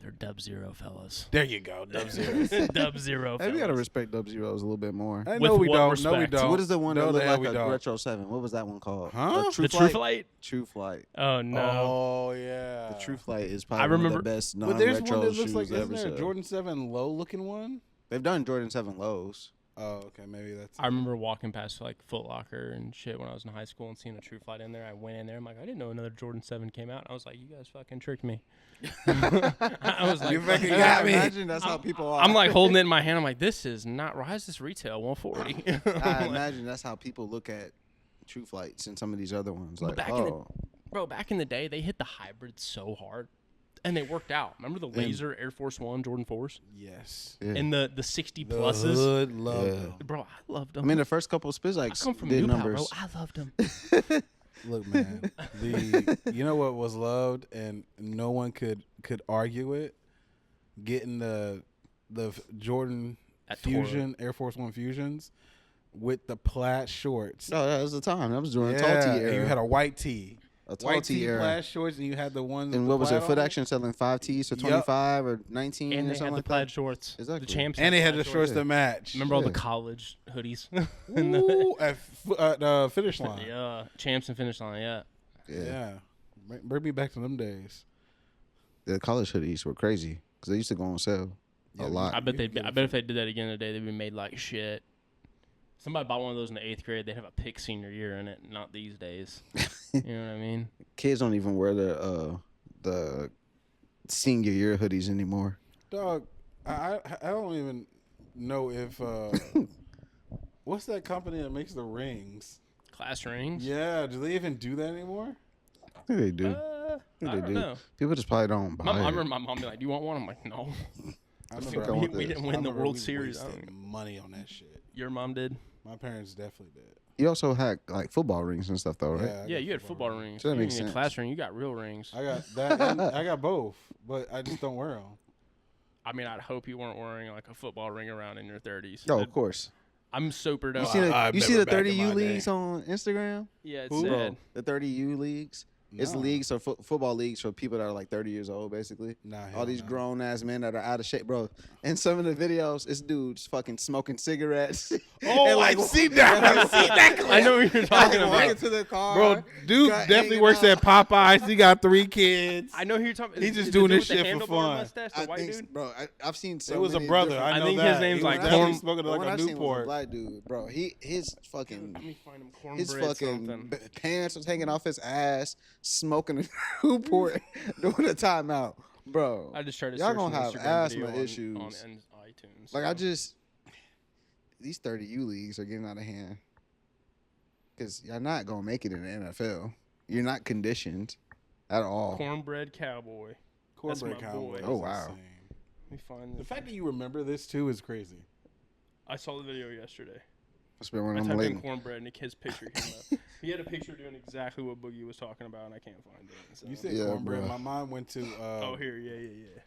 They're Dub Zero fellas. There you go. Dub Zero. Dub Zero Hey, fellas. we gotta respect Dub Zeros a little bit more. Hey, With no, we what don't. No, we respect? don't. What is the one no, that looked hell like we a don't. Retro 7? What was that one called? Huh? The True Flight? True Flight. Oh, no. Oh yeah. The True Flight is probably I one of remember- the best But there's one non-retro that looks shoes like, isn't ever. there a So. Jordan 7 low looking one? They've done Jordan 7 lows. Oh, okay, maybe that's. I remember walking past like Foot Locker and shit when I was in high school and seeing a True Flight in there. I went in there. I'm like, I didn't know another Jordan 7 came out. I was like, you guys fucking tricked me. I was like, You fucking got me. Imagine that's how people are. I'm like holding it in my hand. I'm like, this is not. Why is this retail 140? I imagine that's how people look at True Flights and some of these other ones. Like, back in the- Bro, back in the day, they hit the hybrid so hard, and they worked out. Remember the laser Air Force One Jordan 4s Yes. yeah. and the 60 The pluses. hood loved Yeah. them. Bro, I loved them. I mean, the first couple of Spizz I Likes come from did New Pal, bro. numbers. I loved them. Look, man, you know what was loved and no one could argue it? Getting the Jordan That Fusion, Air Force One Fusions with the plaid shorts. No, that was the time. That was during Yeah, tall tee and era. you had a white tee. a tall White tee tee era. plaid shorts, and you had the ones And with what the was it? plaid Foot on Action selling 5 tees for Yep. 25 or 19 And or they something had the like plaid that. shorts. Exactly. The champs. And they had plaid the shorts yeah. to match. Remember all the Yeah. college hoodies? Ooh, at the finish line. Yeah, champs and finish line. Yeah. Yeah. Yeah. Bring me back to them days. The college hoodies were crazy because they used to go on sale Yeah, a lot. I bet You get I bet if they did that again today, they'd be made like shit. Somebody bought one of those in the 8th grade. They'd have a pick senior year in it. Not these days. You know what I mean? Kids don't even wear the senior year hoodies anymore. Dog, I don't even know if what's that company that makes the rings? Class rings. Yeah, do they even do that anymore? I think they do. I they don't do. know. People just probably don't buy I it. remember my mom be like, "Do you want one?" I'm like, "No." I think remember I want we this. didn't I win the remember World we Series. I wasted don't- money on that shit. Your mom did. My parents definitely did. You also had like football rings and stuff though, right? I Yeah, got you had football rings. So that You makes didn't get sense. class ring. You got real rings. I got that. And I got both, but I just don't wear them. I mean, I'd hope you weren't wearing like a football ring around in your 30s. Oh, of course. I'm sobered You up. see I the remember back in 30U my leagues day. on Instagram? Yeah, it's Who? sad. The 30U leagues. It's Nah. leagues or football leagues for people that are like 30 years old, basically. Nah, All hell these no. grown ass men that are out of shape, bro. And some of the videos, this dude's fucking smoking cigarettes. Oh, And, like, I've seen that. I've seen that clip. I know what you're talking Like, walking about. to the car, Bro, dude got definitely hanging works out. at Popeyes. He got 3 kids. I know who you're talking. He's Is just the doing dude this with the shit for handlebar fun. mustache, the I white think, dude? bro, I've seen so It was a many brother. different- I know think that. his name's He like was definitely Corn- smoking The like one a I seen was a Newport. black dude, bro. His fucking Let me find him his cornbread fucking something. pants was hanging off his ass, smoking a Newport, doing a timeout, bro. I just tried to Y'all search gonna an have Instagram asthma video issues. on iTunes. Like so. these 30U leagues are getting out of hand because you're not gonna make it in the NFL. You're not conditioned at all. Cornbread cowboy. Cornbread my Cowboy. boy. Oh, is wow. insane. Let me find The this. fact that you remember this too is crazy. I saw the video yesterday. It's been one I of them typed in late. cornbread and his picture came up. He had a picture doing exactly what Boogie was talking about, and I can't find it. So. You said Yeah, cornbread. bro. My mind went to. Oh, here, yeah.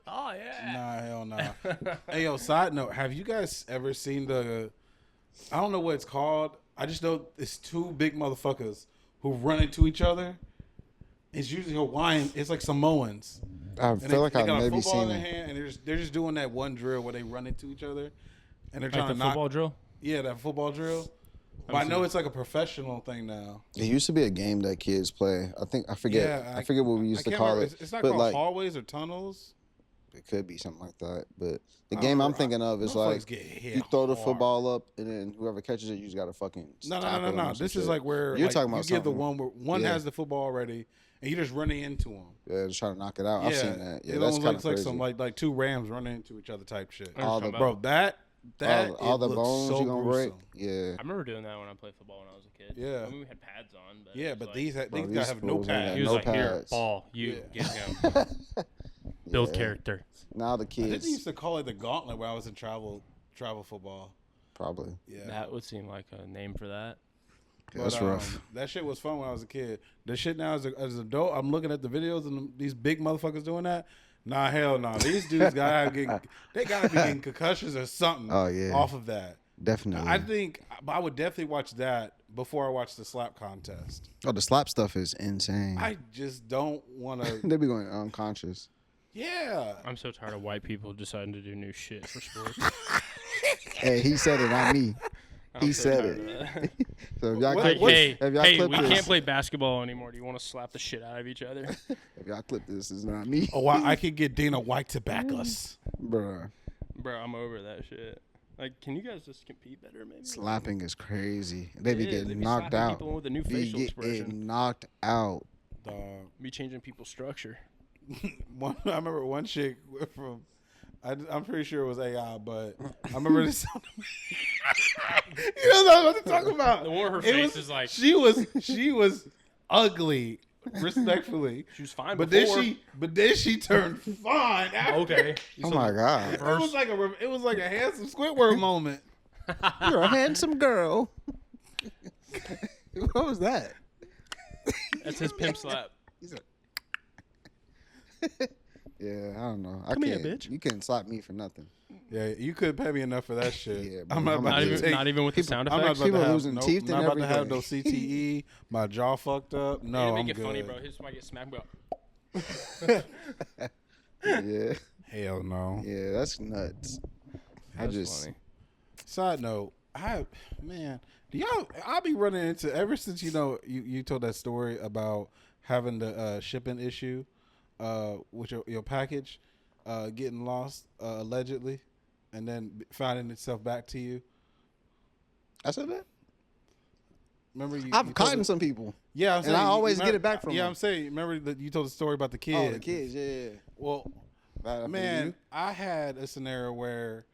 Oh yeah. Nah, hell nah. Hey, yo, side note. Have you guys ever seen the. I don't know what it's called. I just know it's 2 big motherfuckers who run into each other. It's usually Hawaiian. It's like Samoans. I And feel like they I've got a maybe football seen in their it. hand, and they're just doing that one drill where they run into each other, and they're Like trying the to knock. football drill. Yeah, that football drill. But I know it's like a professional thing now. It used to be a game that kids play. I forget. Yeah, I forget what we I used to can't call remember. it. It's not but called like hallways or tunnels. it could be something like that. But the I game don't I'm know. thinking of is Motherfuckers like get hit you throw the hard. football up and then whoever catches it, you just gotta fucking No. tackle them or some This is shit. like where You're like, talking about you give the something. one where one Yeah. has the football already, and you're just running into them. Yeah, just trying to knock it out. I've seen that. Yeah, it that's almost kind of looks like crazy. some like 2 rams running into each other type shit. I know All what you're the- talking Bro, about. that all it the looks bones so you gonna break. gruesome. Yeah. I remember doing that when I played football when I was a kid. Yeah. I mean, we had pads on, but Yeah, it was but like, these Bro, guys these have no fools ain't got pads. he was no like, "Here, pads. ball, you Yeah. get him, build Yeah. character." Now the I think kids they used to call it the gauntlet when I was in travel football. probably. Yeah, That would seem like a name for that. Yeah, that's rough. That shit was fun when I was a kid. The shit now as an adult, I'm looking at the videos and these big motherfuckers doing that. Nah, hell no. These dudes gotta be getting concussions or something. Oh, yeah. Off of that. Definitely. I think I would definitely watch that before I watch the slap contest. Oh, the slap stuff is insane. I just don't want to. They be going unconscious. Yeah. I'm so tired of white people deciding to do new shit for sports. Hey, he said it, not me. He so said tired it. of that. So if y'all Like, clip hey, if y'all hey, clip we this, can't play basketball anymore. Do you want to slap the shit out of each other? if y'all clip this, it's not me. Oh, I could get Dana White to back us. Bruh. Bro, I'm over that shit. Like, can you guys just compete better, maybe? Slapping is crazy. They be It is. They getting be knocked slapping out. people with a new Be facial expression. getting knocked out. Dog. Be changing people's structure. I remember one chick from. I'm pretty sure it was AI, but I remember this. You know what I'm about to talk about? The one her It face was- is like, she was ugly, respectfully. she was fine But before. then she turned fine. After. Okay. Oh my god. It was like a handsome Squidward moment. You're a handsome girl. What was that? That's his pimp slap. Yeah, I don't know. Come I here, can't. bitch. You couldn't slap me for nothing. Yeah, you couldn't pay me enough for that shit. Yeah, bro. I'm not about Not to even, take. not even with the sound I'm not effects. about to People have losing no, teeth not and about to have everything. no CTE. My jaw fucked up. They No, I'm make it good. funny, bro. His might get smacked, bro. Yeah, Hell no. yeah, that's nuts. That's just funny. Side note, do y'all? I'll be running into ever since you told that story about having the shipping issue with your package getting lost allegedly, and then finding itself back to you. I said that. Remember you? I've you caught told in some people. Yeah, I'm and saying, I always remember- get it back from Yeah, them. I'm saying. Remember that you told the story about the kid. Oh, the kids, yeah. Well, Bad man, I had a scenario where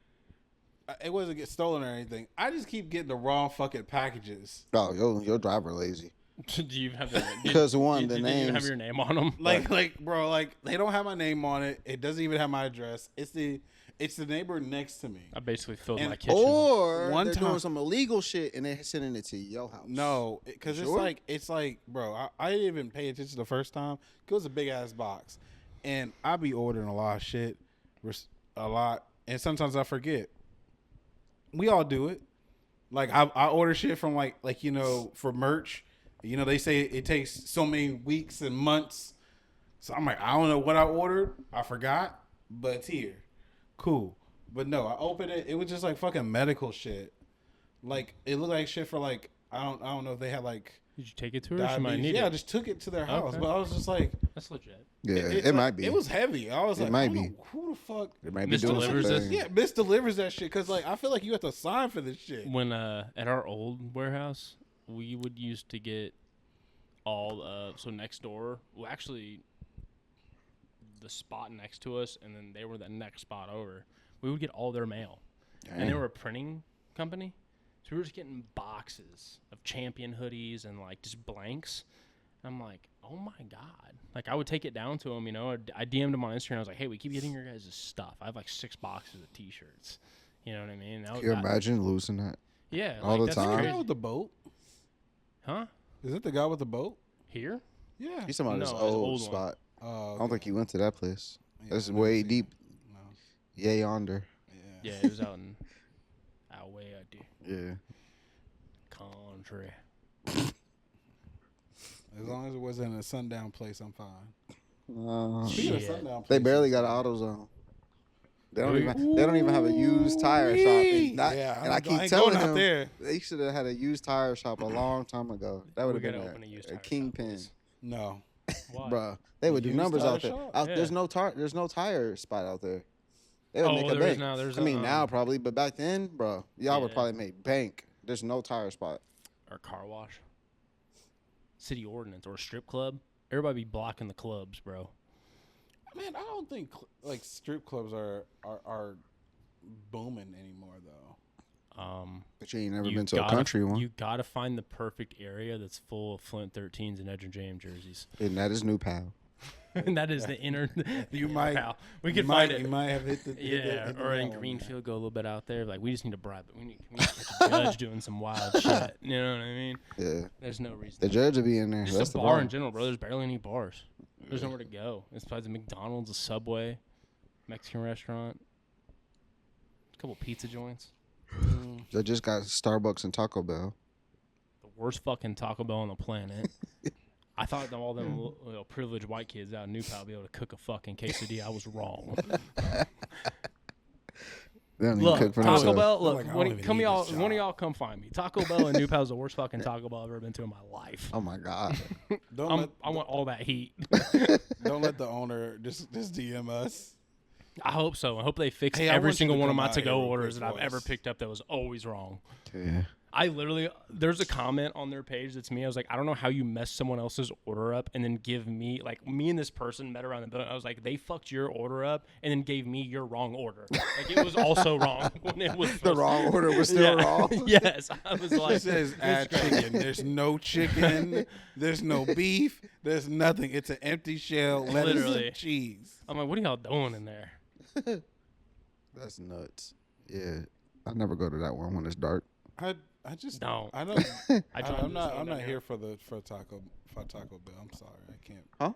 it wasn't get stolen or anything. I just keep getting the wrong fucking packages. Oh, your driver lazy. Do you have the? Because one, the did you have names. your name on them? Like, bro, like they don't have my name on it. It doesn't even have my address. It's the neighbor next to me. I basically filled And- my kitchen. Or One they're time- doing some illegal shit and they're sending it to your house. No, because Sure? it's like, bro, I didn't even pay attention the first time. It was a big ass box, and I be ordering a lot of shit, a lot, and sometimes I forget. We all do it. Like I order shit from like for merch. They say it takes so many weeks and months. So I'm like, I don't know what I ordered. I forgot, but it's here. Cool. But no, I opened it. It was just like fucking medical shit. Like it looked like shit for like I don't know if they had like Did you take it to her? She might diabetes. need Yeah, I it. just took it to their house. Okay. But I was just like, That's legit. Yeah, it's it like- might be. It was heavy. I was It like, might I don't be. know who the fuck. It might be doing Misdelivers something. this? Yeah, misdelivers that shit because like I feel like you have to sign for this shit. When at our old warehouse, we would used to get all so next door. Well, actually, the spot next to us, and then they were the next spot over. We would get all their mail, and they Dang. were a printing company, so we were just getting boxes of Champion hoodies and like just blanks. I'm like, oh my god! Like I would take it down to them, I DM'd them on Instagram. I was like, hey, we keep getting your guys' stuff. I have like 6 boxes of T-shirts. You know what I mean? Can you imagine losing that? Yeah, all the that's time? Is that the crazy. guy with the boat? Huh? Is it the guy with the boat? Here? Yeah. He's talking about No, this it's old old one. spot. Oh, I don't think you went to that place. Yeah, That's I've never way seen deep. it. No. Yay yonder. Yeah. Yeah, it was out way out there. Yeah. Country. As long as it wasn't a sundown place, I'm fine. They Speaking of Shit. sundown barely places, got an AutoZone. They don't even have a used tire shop. And, I keep ain't telling going out him there. they should have had a used tire shop a long time ago. That would We have gotta been open a used a tire shop, kingpin, please. No. Why? bro. They would do Used numbers tire out there. shop? Yeah. There's no tire spot out there. They would Oh, make a there is bank. now. There's I mean a, now probably, but back then, bro, y'all would Yeah. probably make bank. There's no tire spot. Or car wash. City ordinance or a strip club. Everybody be blocking the clubs, bro. Man, I don't think like strip clubs are booming anymore though. But you ain't never You been to a gotta- country one. You gotta find the perfect area that's full of Flint 13s and Edger James jerseys. And that is New Pal. And that is the inner. You might. Pal. We you could might, find it. You might have hit the Yeah, hit the or nail in on that. Greenfield, go a little bit out there. Like we just need to bribe it. We need to catch a judge doing some wild shit. You know what I mean? Yeah. There's no reason. The judge will be in there. Just That's a the bar in problem. general, bro. There's barely any bars. There's nowhere to go. It's besides a McDonald's, a Subway, Mexican restaurant, a couple pizza joints. They just got Starbucks and Taco Bell. The worst fucking Taco Bell on the planet. I thought that all them privileged white kids out in New Pal would be able to cook a fucking quesadilla. I was wrong. They don't even Look, cook for Taco themselves. Bell. I'm Look, like, I one, don't even come need y'all, this one of job. y'all come find me. Taco Bell in New Paltz is the worst fucking Taco Bell I've ever been to in my life. Oh my god. I want all that heat. Don't let the owner just DM us. I hope so. I hope they fix Hey, I every want you single to one of come my out here to-go real orders quick that I've for ever us. picked up that was always wrong. Yeah. I literally, there's a comment on their page that's me. I was like, I don't know how you mess someone else's order up and then give me, like, me and this person met around the building. I was like, they fucked your order up and then gave me your wrong order. Like, it was also wrong when it was The wrong order was still wrong. Yes. I was like, It says add chicken. There's no chicken. There's no beef. There's nothing. It's an empty shell, lettuce, Literally. and cheese. I'm like, what are y'all doing in there? That's nuts. Yeah. I never go to that one when it's dark. I just No. I don't. I tried I'm this one not down here. here for Taco Bell. I'm sorry, I can't. Huh?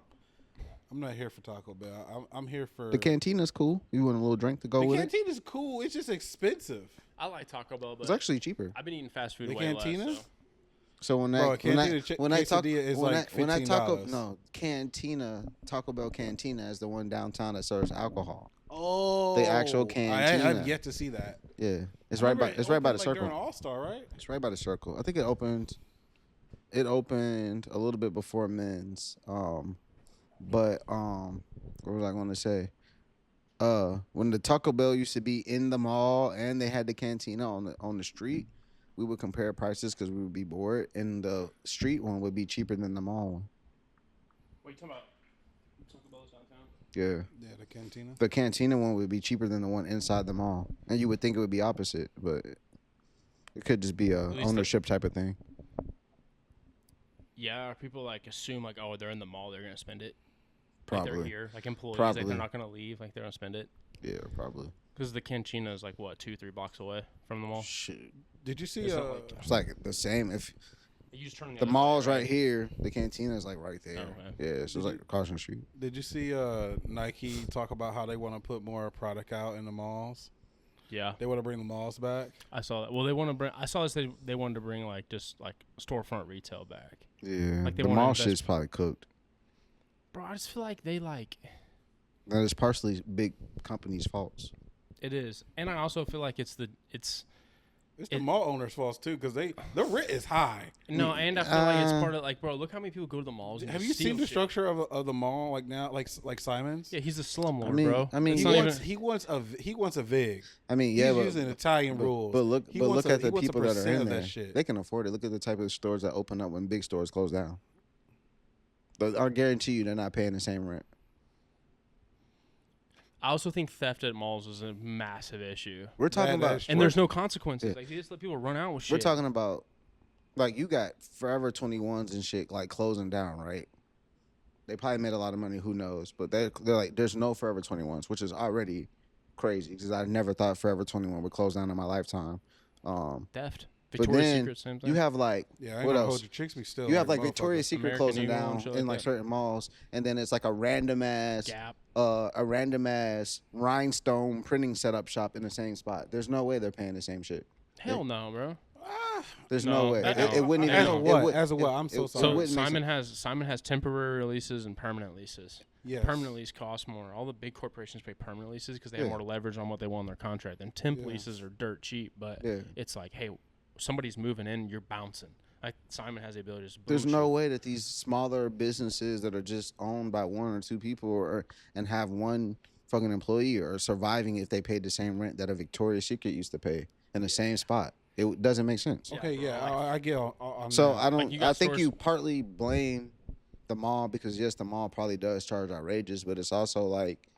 I'm not here for Taco Bell. I'm here for The cantina's cool. You want a little drink to go The with canteen is cool. It's just expensive. I like Taco Bell, it? It's but actually cheaper. I've been eating fast food The way cantina? less. So. So when Bro, a that when I cantina when I talk quesadilla is when like I when I taco $15. no cantina Taco Bell cantina is the one downtown that serves alcohol. Oh, The actual I've cantina. yet to see that. Yeah, it's right by the During circle. All Star, right? It's right by the circle. I think it opened. It opened a little bit before men's. But what was I going to say? When the Taco Bell used to be in the mall and they had the cantina on the street, we would compare prices because we would be bored, and the street one would be cheaper than the mall one. What are you talking about? Taco Bell's downtown? Yeah, the cantina. The cantina one would be cheaper than the one inside the mall, and you would think it would be opposite, but it could just be a least ownership type of thing. Yeah, people like assume like, oh, they're in the mall, they're gonna spend it. Like they're Probably. here, like employees, Probably. like they're not gonna leave, like they're gonna spend it. Yeah, probably. Because the cantina is like what 2-3 blocks away from the mall. Shit. Did you see? It's not like- It's like the same. If You just turn the other way, mall's right here, the cantina is like right there. Okay. Yeah, so it's like across the street. Did you see Nike talk about how they want to put more product out in the malls? Yeah, They want to bring the malls back. I saw that. Well, they want to bring. I saw this. They wanted to bring like just like storefront retail back. Yeah, Like they the wanna mall invest- shit's probably cooked. Bro, I just feel like they like That is partially big companies' faults. it is, and I also feel like it's It's the mall owners' fault too, because the rent is high. no, and I feel like it's part of like, bro, look how many people go to the malls. And Have just you steal seen the shit. structure of the mall like now, like Simon's? Yeah, he's a slumlord, I mean- bro. I mean, It's He not Yeah, wants even- he wants a vig. I mean, yeah, He's but using Italian rules. but look He but wants look at he the wants a people that are percent in of there. that shit. They can afford it. Look at the type of stores that open up when big stores close down. But I guarantee you, they're not paying the same rent. I also think theft at malls is a massive issue, We're talking That about is and there's no consequences. Yeah. Like you just let people run out with shit. We're talking about, like, you got Forever 21s and shit, like, closing down, right? They probably made a lot of money, who knows? But they're like, there's no Forever 21s, which is already crazy because I never thought Forever 21 would close down in my lifetime. theft. But Victoria's then Secret, same thing. you have, like, Yeah, I ain't what gonna else? hold your chicks be still. You have, like, motherfuckers. Victoria's Secret American closing Eagle down and shit in, like like, that. certain malls, and then it's, like, a random ass rhinestone printing setup shop in the same spot. There's no way they're paying the same shit. Hell no, bro. There's No, no way. that- It wouldn't as even. a it what? would- As a what? it- I'm so it- sorry. it So wouldn't make Simon has temporary leases and permanent leases. Yes. Permanent lease costs more. All the big corporations pay permanent leases because they have Yeah. more leverage on what they want in their contract. And temp Yeah. leases are dirt cheap, but Yeah. it's like, hey, somebody's moving in, you're bouncing. Like Simon has the ability to just There's boom no shit. way that these smaller businesses that are just owned by one or two people and have one fucking employee are surviving if they paid the same rent that a Victoria's Secret used to pay in the same spot. It doesn't make sense. Yeah, Okay, bro, yeah, like- I get on So that. I don't. Like, you got I think stores- you partly blame the mall because yes, the mall probably does charge outrageous, but it's also like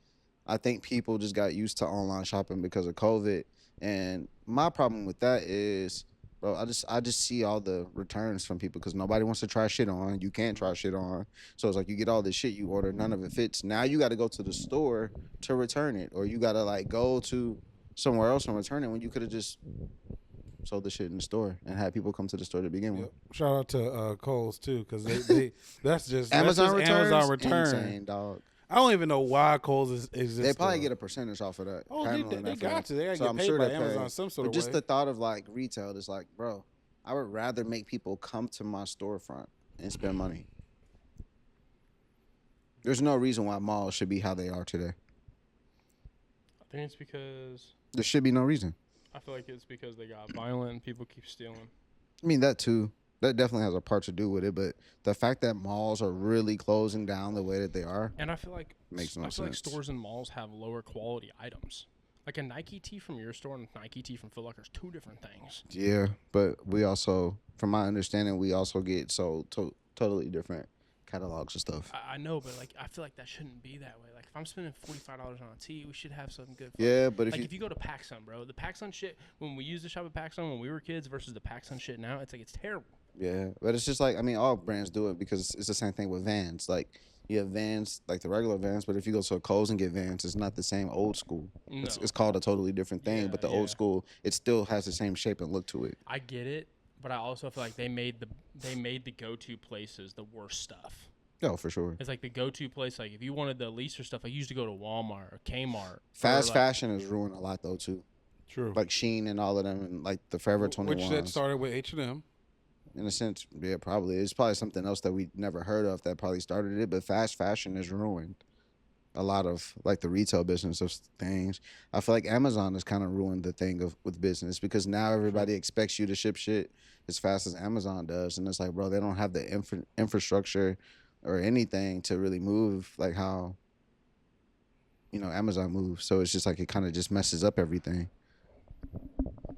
I think people just got used to online shopping because of COVID. And my problem with that is, bro, I just see all the returns from people because nobody wants to try shit on. You can't try shit on, so it's like you get all this shit you order, none of it fits. Now you got to go to the store to return it, or you got to like go to somewhere else and return it when you could have just sold the shit in the store and had people come to the store to begin with. Yep. Shout out to Kohl's too, because they that's just Amazon that's just returns, Amazon return. insane, dog. I don't even know why Kohl's exists. They probably get a percentage off of that. Oh, handling they that got for to. They got to So get I'm paid sure by they Amazon pay. some sort But of just way. the thought of like retail is like, bro, I would rather make people come to my storefront and spend money. There's no reason why malls should be how they are today. I think it's because There should be no reason. I feel like it's because they got violent and people keep stealing. I mean, that too. That definitely has a part to do with it, but the fact that malls are really closing down the way that they are And I feel like makes no I feel like sense. stores and malls have lower quality items. Like a Nike tee from your store and a Nike tee from Foot Locker is two different things. Yeah, but we also, from my understanding, we also get sold totally different catalogs of stuff. I know, but like I feel like that shouldn't be that way. Like if I'm spending $45 on a tee, we should have something good. For Yeah, but if you go to PacSun, bro, the PacSun shit when we used to shop at PacSun when we were kids versus the PacSun shit now, it's like it's terrible. yeah, but it's just like, I mean, all brands do it because it's the same thing with Vans. Like you have Vans, like the regular Vans, but if you go to a Kohl's and get Vans, it's not the same old school. No. It's called a totally different thing, Yeah, but the yeah. old school, it still has the same shape and look to it. I get it, but I also feel like they made the go-to places the worst stuff. Oh, for sure. It's like the go-to place. Like if you wanted the leaser stuff, I used to go to Walmart or Kmart. Fast or, like, fashion is ruined a lot though too. True. Like Sheen and all of them, and like the Forever 21. Which that started with H&M. In a sense, yeah, probably. It's probably something else that we never heard of that probably started it, but fast fashion has ruined a lot of like the retail business of things. I feel like Amazon has kind of ruined the thing of with business because now everybody expects you to ship shit as fast as Amazon does, and it's like, bro, they don't have the infrastructure or anything to really move like how Amazon moves. So it's just like it kind of just messes up everything.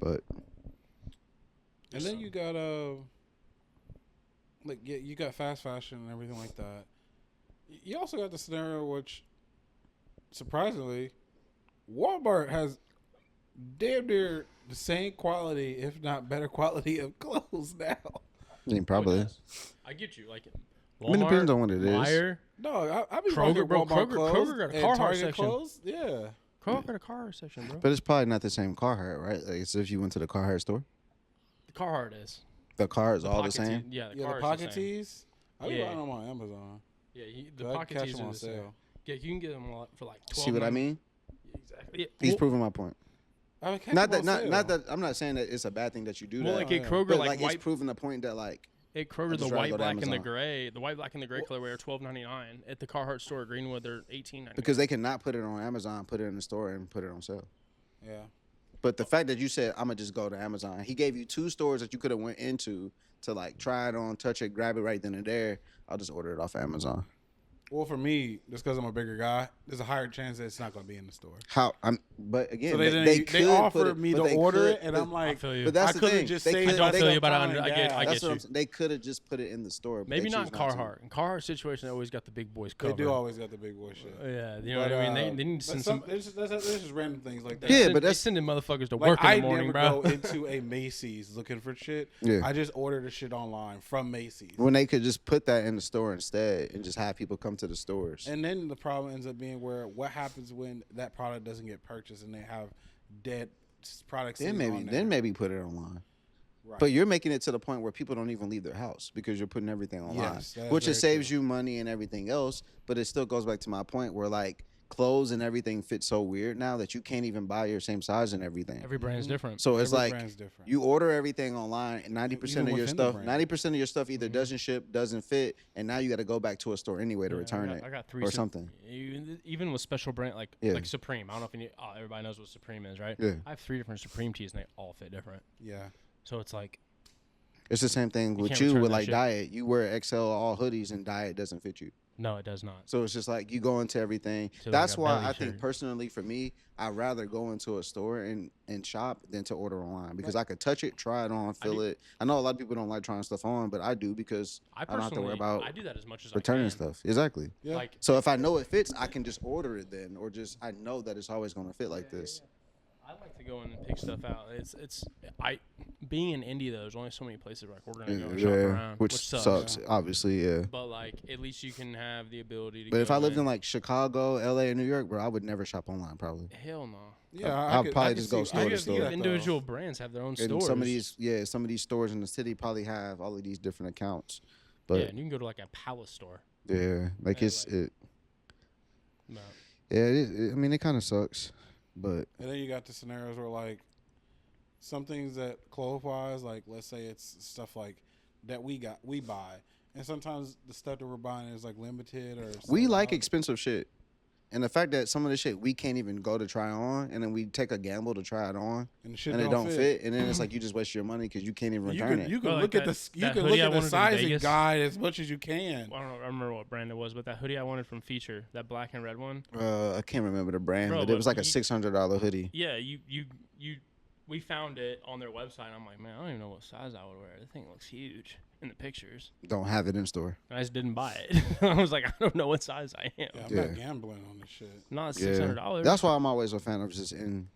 But And then you got you got fast fashion and everything like that. You also got the scenario which, surprisingly, Walmart has damn near the same quality, if not better quality, of clothes now. I mean, probably. I get you. Like I mean, it depends on what it is. Meijer, No, I be Kroger, rocking bro. Walmart Kroger clothes got a and Carhartt Target section. clothes. Yeah. Kroger got a Carhartt section, bro. But it's probably not the same Carhartt, right? Like it's if you went to the Carhartt store. The Carhartt is. The Carhartt's all the pocket same. tee- yeah, the Yeah, the Carhartt's pocket the same. tees. I be Yeah. buying them on Amazon. Yeah, the So I can pocket catch tees them are on the same. sale. Yeah, you can get them for like 12. See what I mean? Exactly. Yeah, He's well, proving my point. I catch Not them that, on not sale. that. I'm not saying that it's a bad thing that you do well, that. like at yeah. Kroger, but like like white, it's proving the point that like at Kroger, just the rather white, go to black, and the Amazon. gray, the white, black, and the gray colorway are $12.99. At the Carhartt store at Greenwood, they're $18.99. because they cannot put it on Amazon, put it in the store, and put it on sale. Yeah. But the fact that you said I'm gonna just go to Amazon, he gave you 2 stores that you could have went into to like try it on, touch it, grab it right then and there. I'll just order it off Amazon. Well, for me, just because I'm a bigger guy, there's a higher chance that it's not going to be in the store. But again, So they they could put offered it, me but to they order could- it, and but- I'm like, feel you. But that's I the could've thing. just They saved could- I don't they feel could you, but I time and get gas. I That's get what you. I'm saying. They could have just put it in the store. But Maybe they not choose not to. Carhartt. In Carhartt situation, they always got the big boys They covered. do always got the big boy shit. Yeah, you know But, what I mean. They need to but send some. there's just random things like that. Yeah, send, but they that's- sending motherfuckers to Like, work in I the morning, never bro. go into a Macy's looking for shit. Yeah. I just order the shit online from Macy's. When they could just put that in the store instead and just have people come to the stores. And then the problem ends up being where what happens when that product doesn't get purchased and they have dead products. Then sitting on there. maybe put it online. Right. But you're making it to the point where people don't even leave their house because you're putting everything online, Yes, that is which it very saves true. you money and everything else. But it still goes back to my point where like clothes and everything fit so weird now that you can't even buy your same size and everything. Every brand's different. So it's Every like brand's different. you order everything online, and 90% Even of your within the stuff, brand. 90% of your stuff either doesn't ship, doesn't fit, and now you got to go back to a store anyway to Yeah, return I it got 3 or something. Even with special brand like Yeah. like Supreme. I don't know if everybody knows what Supreme is, right? Yeah. I have 3 different Supreme tees and they all fit different. Yeah. So it's like It's the same thing with can't you return with that like shit. diet. You wear XL all hoodies, and diet doesn't fit you. no, it does not. So it's just like you go into everything. To like That's a why belly I think shirt. personally for me, I'd rather go into a store and shop than to order online because I could touch it, try it on, feel do- it. I know a lot of people don't like trying stuff on, but I do because I I don't have to worry personally about I do that as much as returning I can. stuff. Exactly. Yeah. Like So if I know it fits, I can just order it then, or just I know that it's always going to fit like this. I like to go in and pick stuff out. It's being in Indy though. There's only so many places where like we're gonna go and shop around, which sucks. Obviously, yeah. But like at least you can have the ability to. But go if I lived in like Chicago, LA, and New York, bro, I would never shop online probably. hell no. Yeah. I'll could- probably could just go see- store I to could store. see Yeah, that, though. Individual brands have their own And stores. some of these stores in the city probably have all of these different accounts. But yeah, and you can go to like a Palace store. yeah, like Yeah, it's like- it. No. Yeah, I mean, it kind of sucks, but And then you got the scenarios where like some things that clothes wise, like let's say it's stuff like that we buy, and sometimes the stuff that we're buying is like limited or we sold like out. expensive shit. And the fact that some of the shit we can't even go to try on, and then we take a gamble to try it on, And the shit and it don't don't fit, and then it's like you just waste your money because you can't even return it. You can Bro, like look at that- you that can look hoodie I at the wanted in sizing Vegas. guide as much as you can. I don't remember what brand it was, but that hoodie I wanted from Feature, that black and red one. I can't remember the brand, Bro, but it but was like a you- $600 hoodie. Yeah, we found it on their website. And I'm like, man, I don't even know what size I would wear. The thing looks huge in the pictures. Don't have it in store. And I just didn't buy it. I was like, I don't know what size I am. Yeah, I'm Yeah. not gambling on this shit. Not Yeah. $600. That's why I'm always a fan of just in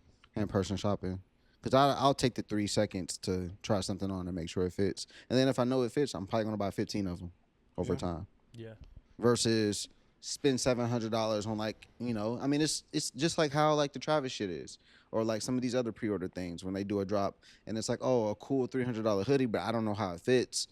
person shopping. Because I'll take the 3 seconds to try something on and make sure it fits. And then if I know it fits, I'm probably going to buy 15 of them over Yeah. time. Yeah. Versus spend $700 on like, I mean, it's just like how like the Travis shit is. Or like some of these other pre-order things when they do a drop and it's like, oh, a cool $300 hoodie, but I don't know how it fits.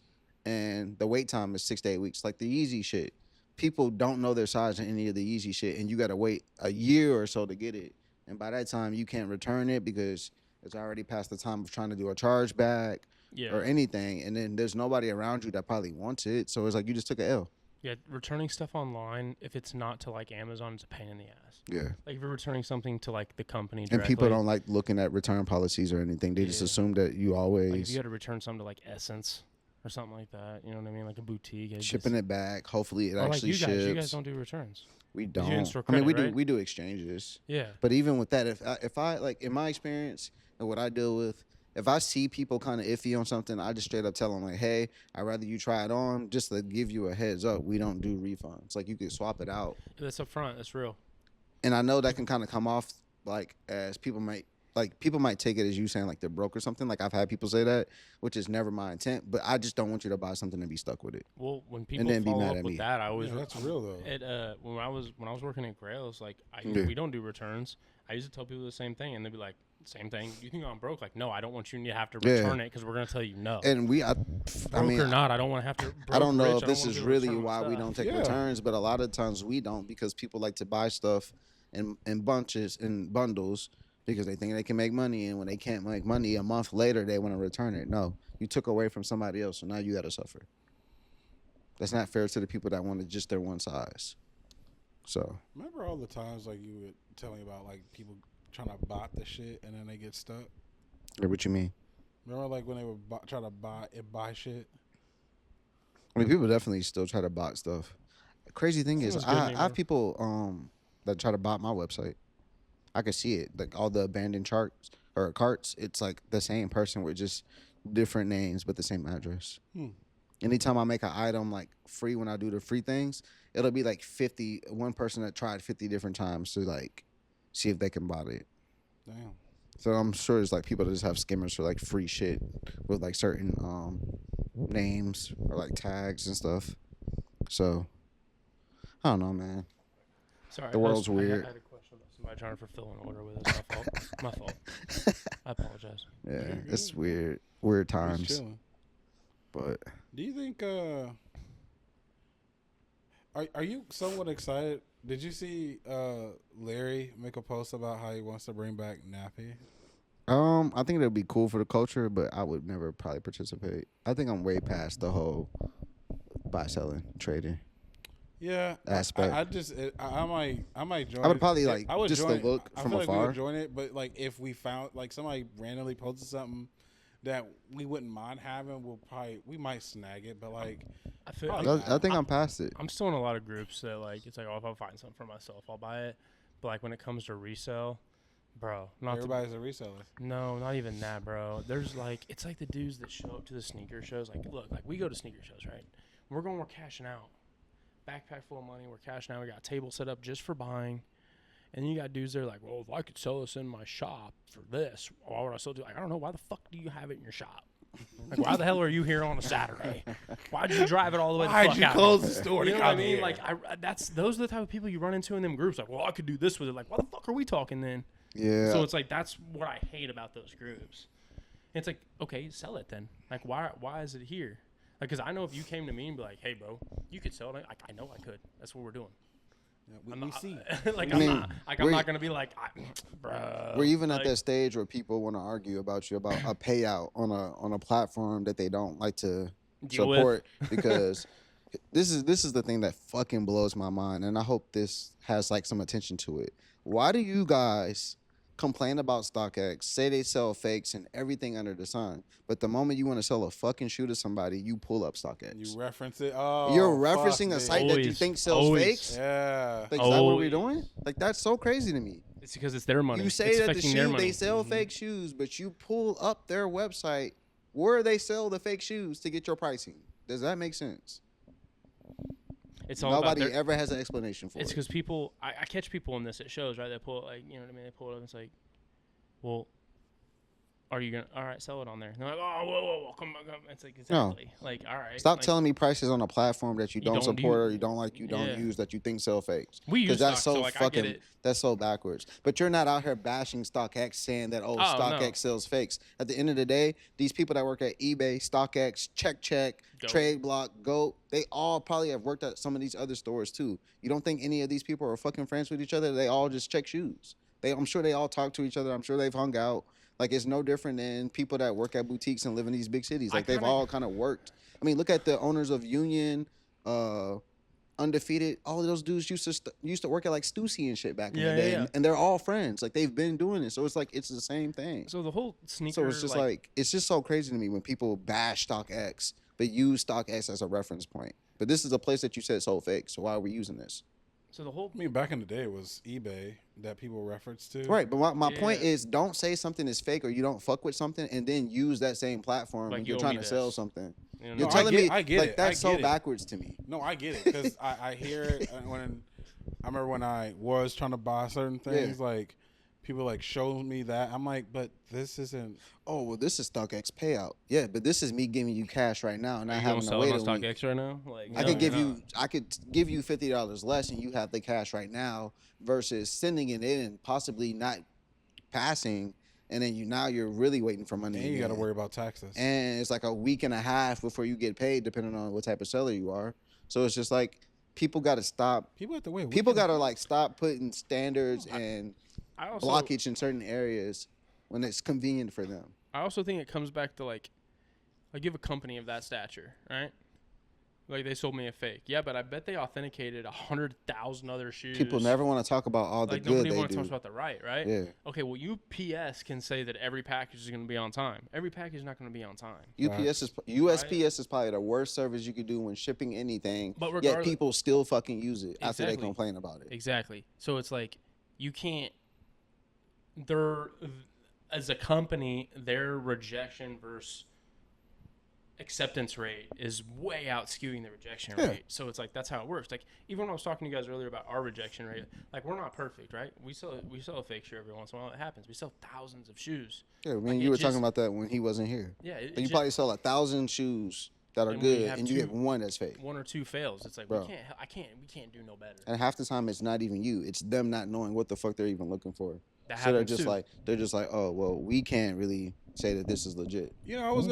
And the wait time is 6 to 8 weeks. Like the Yeezy shit. People don't know their size in any of the Yeezy shit, and you got to wait a year or so to get it. And by that time, you can't return it because it's already past the time of trying to do a chargeback Yeah. or anything. And then there's nobody around you that probably wants it. So it's like you just took an L. Yeah. Returning stuff online, if it's not to like Amazon, it's a pain in the ass. Yeah. Like if you're returning something to like the company And directly, people don't like looking at return policies or anything. They just Yeah. assume that you like if always you had to return something to like Essence or something like that, you know what I mean? Like a boutique. shipping it back. Hopefully it Or like actually you guys, ships. you guys don't do returns. We do don't. in-store I mean, we credit, do. right? We do exchanges. Yeah. But even with that, if I like in my experience and what I deal with, if I see people kind of iffy on something, I just straight up tell them like, hey, I'd rather you try it on just to give you a heads up. We don't do refunds. Like you could swap it out. That's up front. That's real. And I know that can kind of come off like as people might take it as you saying like they're broke or something. Like I've had people say that, which is never my intent. But I just don't want you to buy something and be stuck with it. Well, when people then be follow mad up at with me. that, I always Yeah, that's real though. when I was working at Grails, like Yeah. we don't do returns. I used to tell people the same thing, and they'd be like, "Same thing. You think I'm broke? Like, no, I don't want you to have to Yeah. return it because we're gonna tell you no. And I Broke mean, or not, I don't want to have to. I don't broke, know rich, if I don't this wanna is do a really return on why we stuff. don't take Yeah. returns, but a lot of times we don't because people like to buy stuff in bunches and bundles because they think they can make money, and when they can't make money a month later, they want to return it. No, you took away from somebody else, so now you got to suffer. That's not fair to the people that wanted just their one size. So Remember all the times like you would tell me about like people trying to bot the shit and then they get stuck. what you mean? Remember like when they would try to buy shit. I mean, people definitely still try to bot stuff. Crazy thing is, Sounds good I anymore. have people that try to bot my website. I can see it, like all the abandoned charts or carts. It's like the same person with just different names but the same address. Anytime I make an item like free when I do the free things, it'll be like 50. One person that tried 50 different times to like see if they can bot it. Damn. So I'm sure it's like people that just have skimmers for like free shit with like certain names or like tags and stuff. So I don't know, man. Sorry, The world's weird. I had a question about somebody trying to fulfill an order with us. My fault. My fault. I apologize. Yeah, it's weird Just times. chilling. But Do you think are you somewhat excited? Did you see Larry make a post about how he wants to bring back Nappy? I think it'd be cool for the culture, but I would never probably participate. I think I'm way past the whole buy, selling, trading. Yeah, Aspect. I might join. I would it. probably like I would just join to look I from feel like we afar. would join it, but like if we found like somebody randomly posted something that we wouldn't mind having, we might snag it. But like I feel Probably like I think I'm past it. I'm still in a lot of groups that like it's like, oh, if I find something for myself, I'll buy it. But like when it comes to resale, bro, everybody's a reseller. no, not even that, bro. There's like it's like the dudes that show up to the sneaker shows. Like, look, like we go to sneaker shows, right? We're cashing out. Backpack full of money. We're cashing out. We got a table set up just for buying. And you got dudes there like, well, if I could sell this in my shop for this, why would I still do? Like, I don't know. Why the fuck do you have it in your shop? Like, why the hell are you here on a Saturday? Why'd you drive it all the way? Why'd the fuck you out? close the store? You to know what I come mean? here? Like, those are the type of people you run into in them groups. Like, well, I could do this with it. Like, why the fuck are we talking then? Yeah. So it's like that's what I hate about those groups. It's like, okay, sell it then. Like, why is it here? Like, because I know if you came to me and be like, hey, bro, you could sell it. I know I could. That's what we're doing. Yeah, I'm we not, see. like, I I'm mean, not. Like, I'm we're- not gonna be like, bro. We're even at like, that stage where people want to argue about you about a payout on a platform that they don't like to Deal with. support because this is the thing that fucking blows my mind, and I hope this has like some attention to it. Why do you guys complain about StockX, say they sell fakes and everything under the sun, but the moment you want to sell a fucking shoe to somebody, you pull up StockX? You reference it. Oh, You're fuck referencing a me. site that you Always, think sells always. fakes. Yeah. Like, is that what we're Always. doing? Like, that's so crazy to me. It's because it's their money. You say it's that the affecting their shoe money. they sell Mm-hmm. fake shoes, but you pull up their website where they sell the fake shoes to get your pricing. Does that make sense? It's all Nobody about their, ever has an explanation for It's it. because people, I catch people in this at shows, right? They pull it, like, you know what I mean? They pull it up and it's like, well, are you going to, all right, sell it on there. And they're like, oh, whoa, come on. It's like, exactly. Like, all right. Stop like, telling me prices on a platform that you don't don't support use- or you don't like, you don't Yeah. use, that you think sell fakes. We use that's stock, so so, like, I fucking, get it. that's so backwards. But you're not out here bashing StockX saying that, oh, Oh, StockX no. sells fakes. At the end of the day, these people that work at eBay, StockX, Check, Goat. Trade Block, Goat, they all probably have worked at some of these other stores too. You don't think any of these people are fucking friends with each other? They all just check shoes. I'm sure they all talk to each other. I'm sure they've hung out. Like, it's no different than people that work at boutiques and live in these big cities. Like, they've all kind of worked. I mean, look at the owners of Union, Undefeated. All of those dudes used to work at like Stussy and shit back in the day, Yeah. And they're all friends. Like, they've been doing it, so it's like it's the same thing. So the whole sneaker, So it's just like it's just so crazy to me when people bash StockX but use StockX as a reference point. But this is a place that you said sold fake, so why are we using this? so the whole, I mean, back in the day, it was eBay that people reference to. Right, but my point Yeah. is, don't say something is fake or you don't fuck with something, and then use that same platform Like, when you you're owe trying me to sell this. something. you know, You're I telling get- me I get like it. that's I so get it. backwards to me. No, I get it because I hear it when I remember when I was trying to buy certain things, like people like show me that. I'm like, but this isn't. Oh well, this is StockX payout. Yeah, but this is me giving you cash right now and are not you gonna having to sell wait it a on week. StockX right now? Like, I no, could give you're you not. I could give you $50 less and you have the cash right now versus sending it in and possibly not passing, and then you're really waiting for money. And you got to again. worry about taxes. And it's like a week and a half before you get paid, depending on what type of seller you are. So it's just like people got to stop. People have to wait. People got to like stop putting standards and I also, blockage in certain areas when it's convenient for them. I also think it comes back to like you have a company of that stature, right? Like they sold me a fake. Yeah, but I bet they authenticated 100,000 other shoes. People never want to talk about all the like good nobody they wants to do. talk about the right? Yeah. Okay, well UPS can say that every package is going to be on time. Every package is not going to be on time. USPS is probably the worst service you could do when shipping anything. But Yet regardless- people still fucking use it after they Exactly. complain about it. Exactly. So it's like you can't. They're as a company, their rejection versus acceptance rate is way out skewing the rejection Yeah. rate. So it's like that's how it works. Like even when I was talking to you guys earlier about our rejection rate, like we're not perfect, right? We sell a fake shoe every once in a while. It happens. We sell thousands of shoes. Yeah, I mean, Like, you it were talking just- about that when he wasn't here. Yeah, But you probably sell 1,000 shoes that are And we good, have and you two- get one that's fake. one or two fails. It's like Bro. we can't do no better. And half the time, it's not even you; it's them not knowing what the fuck they're even looking for. That So they're happens just too. like, oh, well, we can't really say that this is legit. You know, I was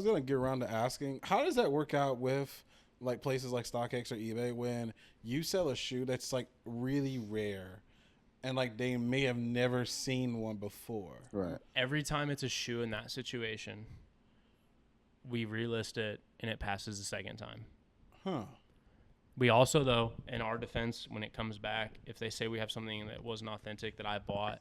gonna get around to asking, how does that work out with like places like StockX or eBay when you sell a shoe that's like really rare, and like they may have never seen one before. Right. Every time it's a shoe in that situation, we relist it and it passes the second time. Huh. We also, though, in our defense, when it comes back, if they say we have something that wasn't authentic that I bought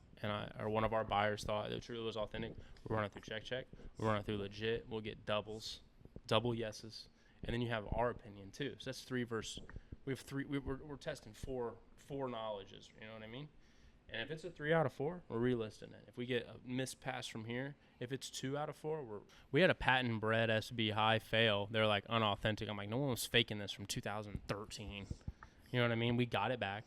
or one of our buyers thought it truly was authentic, we'll run it through check. We'll run it through legit. We'll get double yeses, and then you have our opinion too. So that's three versus. We have three. We're testing four knowledges. You know what I mean? And if it's a 3 out of 4, we're relisting it. If we get a missed pass from here, if it's 2 out of 4, we had a patent bred SB high fail. They're like unauthentic. I'm like, no one was faking this from 2013. You know what I mean? We got it back.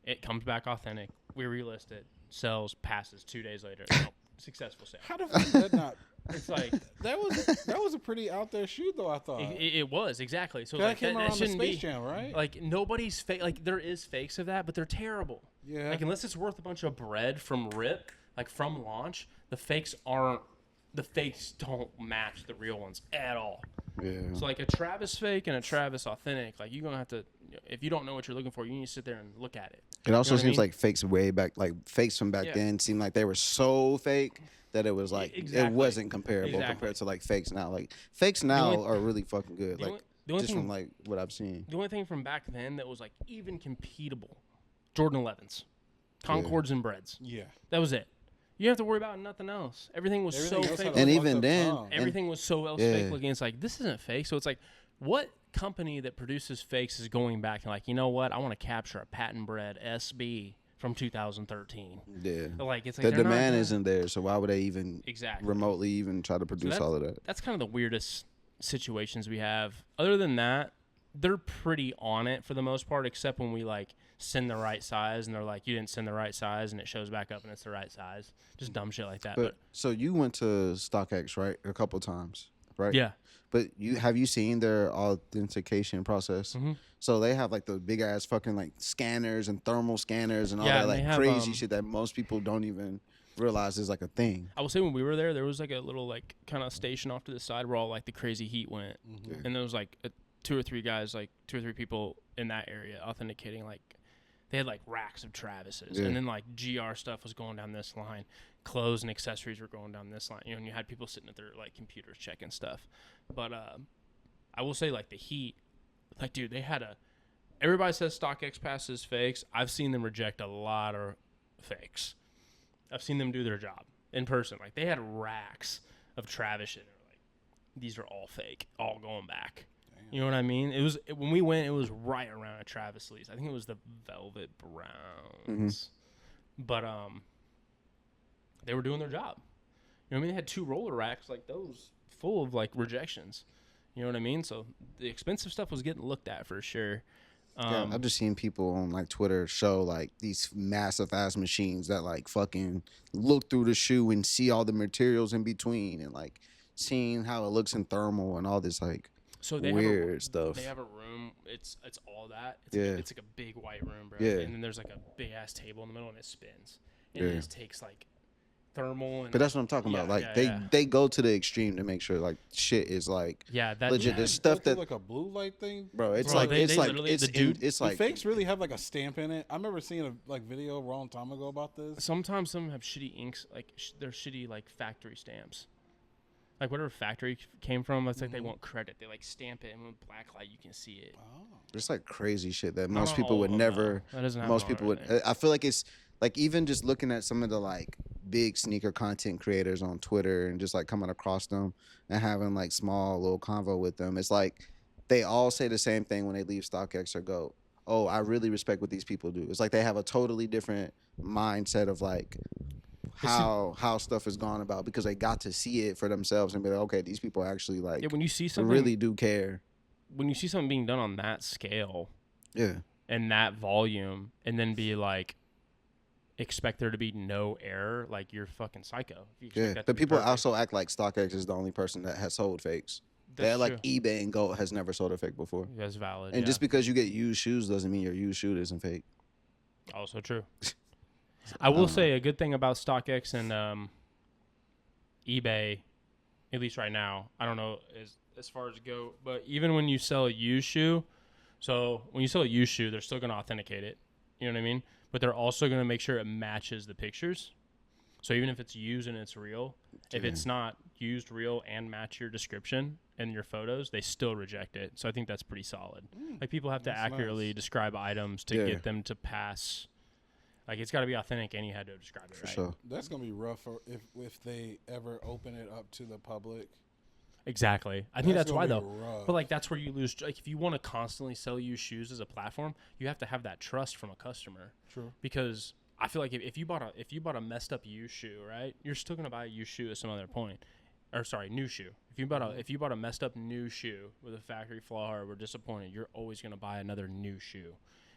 It comes back authentic. We relist it. Sells, passes 2 days later. Nope, successful sale. How the fuck did that not? It's like That was a pretty out there shoe though. I thought it was exactly. So that like, came that around the shouldn't Space be Jam, right? like nobody's fake. Like there is fakes of that, but they're terrible. Yeah. Like unless it's worth a bunch of bread from rip, like from launch, the fakes don't match the real ones at all. Yeah. So like a Travis fake and a Travis authentic, like you're gonna have to, if you don't know what you're looking for, you need to sit there and look at it. It also know what I seems mean? like fakes way back, like fakes from back Yeah. then seemed like they were so fake that it was like it Exactly. wasn't comparable Exactly. compared to like fakes now. Like fakes now only- are really fucking good. The Like only, The only just thing, from like what I've seen. the only thing from back then that was like even competable, Jordan 11s, Concords and Breads. Yeah. That was it. You didn't have to worry about nothing else. Everything was Everything so else fake. had a And fucked even up then, tongue. Everything was so else yeah. fake looking. It's like, this isn't fake. So it's like, what company that produces fakes is going back and like, you know what? I want to capture a patent bred SB from 2013. Yeah. But like, it's like The they're not demand doing- isn't there, so why would they even exactly remotely even try to produce all of that? That's kind of the weirdest situations we have. Other than that, they're pretty on it for the most part, except when we like send the right size and they're like, you didn't send the right size, and it shows back up and it's the right size. Just dumb shit like that. But so you went to StockX, right? A couple times, right? yeah, But have you seen their authentication process? Mhm. So they have like the big ass fucking like scanners and thermal scanners and all Yeah, that and they like have, crazy shit that most people don't even realize is like a thing. I will say when we were there was like a little like kind of station off to the side where all like the crazy heat went, Mm-hmm. and there was like two or three people in that area authenticating. Like they had like racks of Travises, Yeah. and then like GR stuff was going down this line, clothes and accessories were going down this line. You know, and you had people sitting at their like computers checking stuff. But I will say like the heat, like dude, they had everybody says StockX passes fakes. I've seen them reject a lot of fakes. I've seen them do their job in person. Like they had racks of Travis shit. And like, these are all fake, all going back. You know what I mean? It was when we went. It was right around a Travis Lee's. I think it was the Velvet Browns, but they were doing their job. You know what I mean? They had 2 roller racks like those full of like rejections. You know what I mean? So the expensive stuff was getting looked at for sure. Yeah, I've just seen people on like Twitter show like these massive ass machines that like fucking look through the shoe and see all the materials in between and like seeing how it looks in thermal and all this like So they weird stuff. They have a room. It's all that. Yeah. It's like a big white room, bro. Yeah. And then there's like a big ass table in the middle, and it spins. And Yeah. it just takes like thermal and. But that's what I'm talking about. Yeah, Like yeah, they go to the extreme to make sure like shit is like yeah, that legit. yeah. There's stuff that like a blue light thing. bro. It's Bro, like they it's like literally- it's the dude- it's The like fakes really have like a stamp in it. I remember seeing a like video a long time ago about this. Sometimes some have shitty inks, like they're shitty like factory stamps. Like whatever factory came from, it's like they want credit. They like stamp it, and with black light you can see it. there's like crazy shit that Not most on people all would of them, never. though. That doesn't happen Most on people would. everything. I feel like it's like even just looking at some of the like big sneaker content creators on Twitter and just like coming across them and having like small little convo with them. It's like they all say the same thing when they leave StockX or go, "Oh, I really respect what these people do." It's like they have a totally different mindset of like how stuff is gone about because they got to see it for themselves and be like, okay, these people actually like Yeah, when you see something, really do care. when you see something being done on that scale Yeah. and that volume, and then be like, expect there to be no error, like you're fucking psycho. If you expect Yeah, that to but be people perfect. also act like StockX is the only person that has sold fakes. That's They're like true. eBay and Goat has never sold a fake before. That's valid. And yeah. just because you get used shoes doesn't mean your used shoe isn't fake. Also true. I will say a good thing about StockX and eBay, at least right now, I don't know as far as go, but even when you sell a used shoe, so when you sell a used shoe, they're still going to authenticate it. You know what I mean? But they're also going to make sure it matches the pictures. So even if it's used and it's real, if it's not used, real, and match your description and your photos, they still reject it. So I think that's pretty solid. Like people have to That's accurately nice. describe items to Yeah. get them to pass. Like it's got to be authentic, and you had to describe it For right. sure. That's gonna be rough if they ever open it up to the public. Exactly. I think that's why gonna though. be rough. But like that's where you lose. Like if you want to constantly sell used shoes as a platform, you have to have that trust from a customer. True. Because I feel like if you bought a messed up used shoe, right, you're still gonna buy a used shoe at some other point. Or sorry, new shoe. If you bought a messed up new shoe with a factory flaw or were disappointed, you're always gonna buy another new shoe.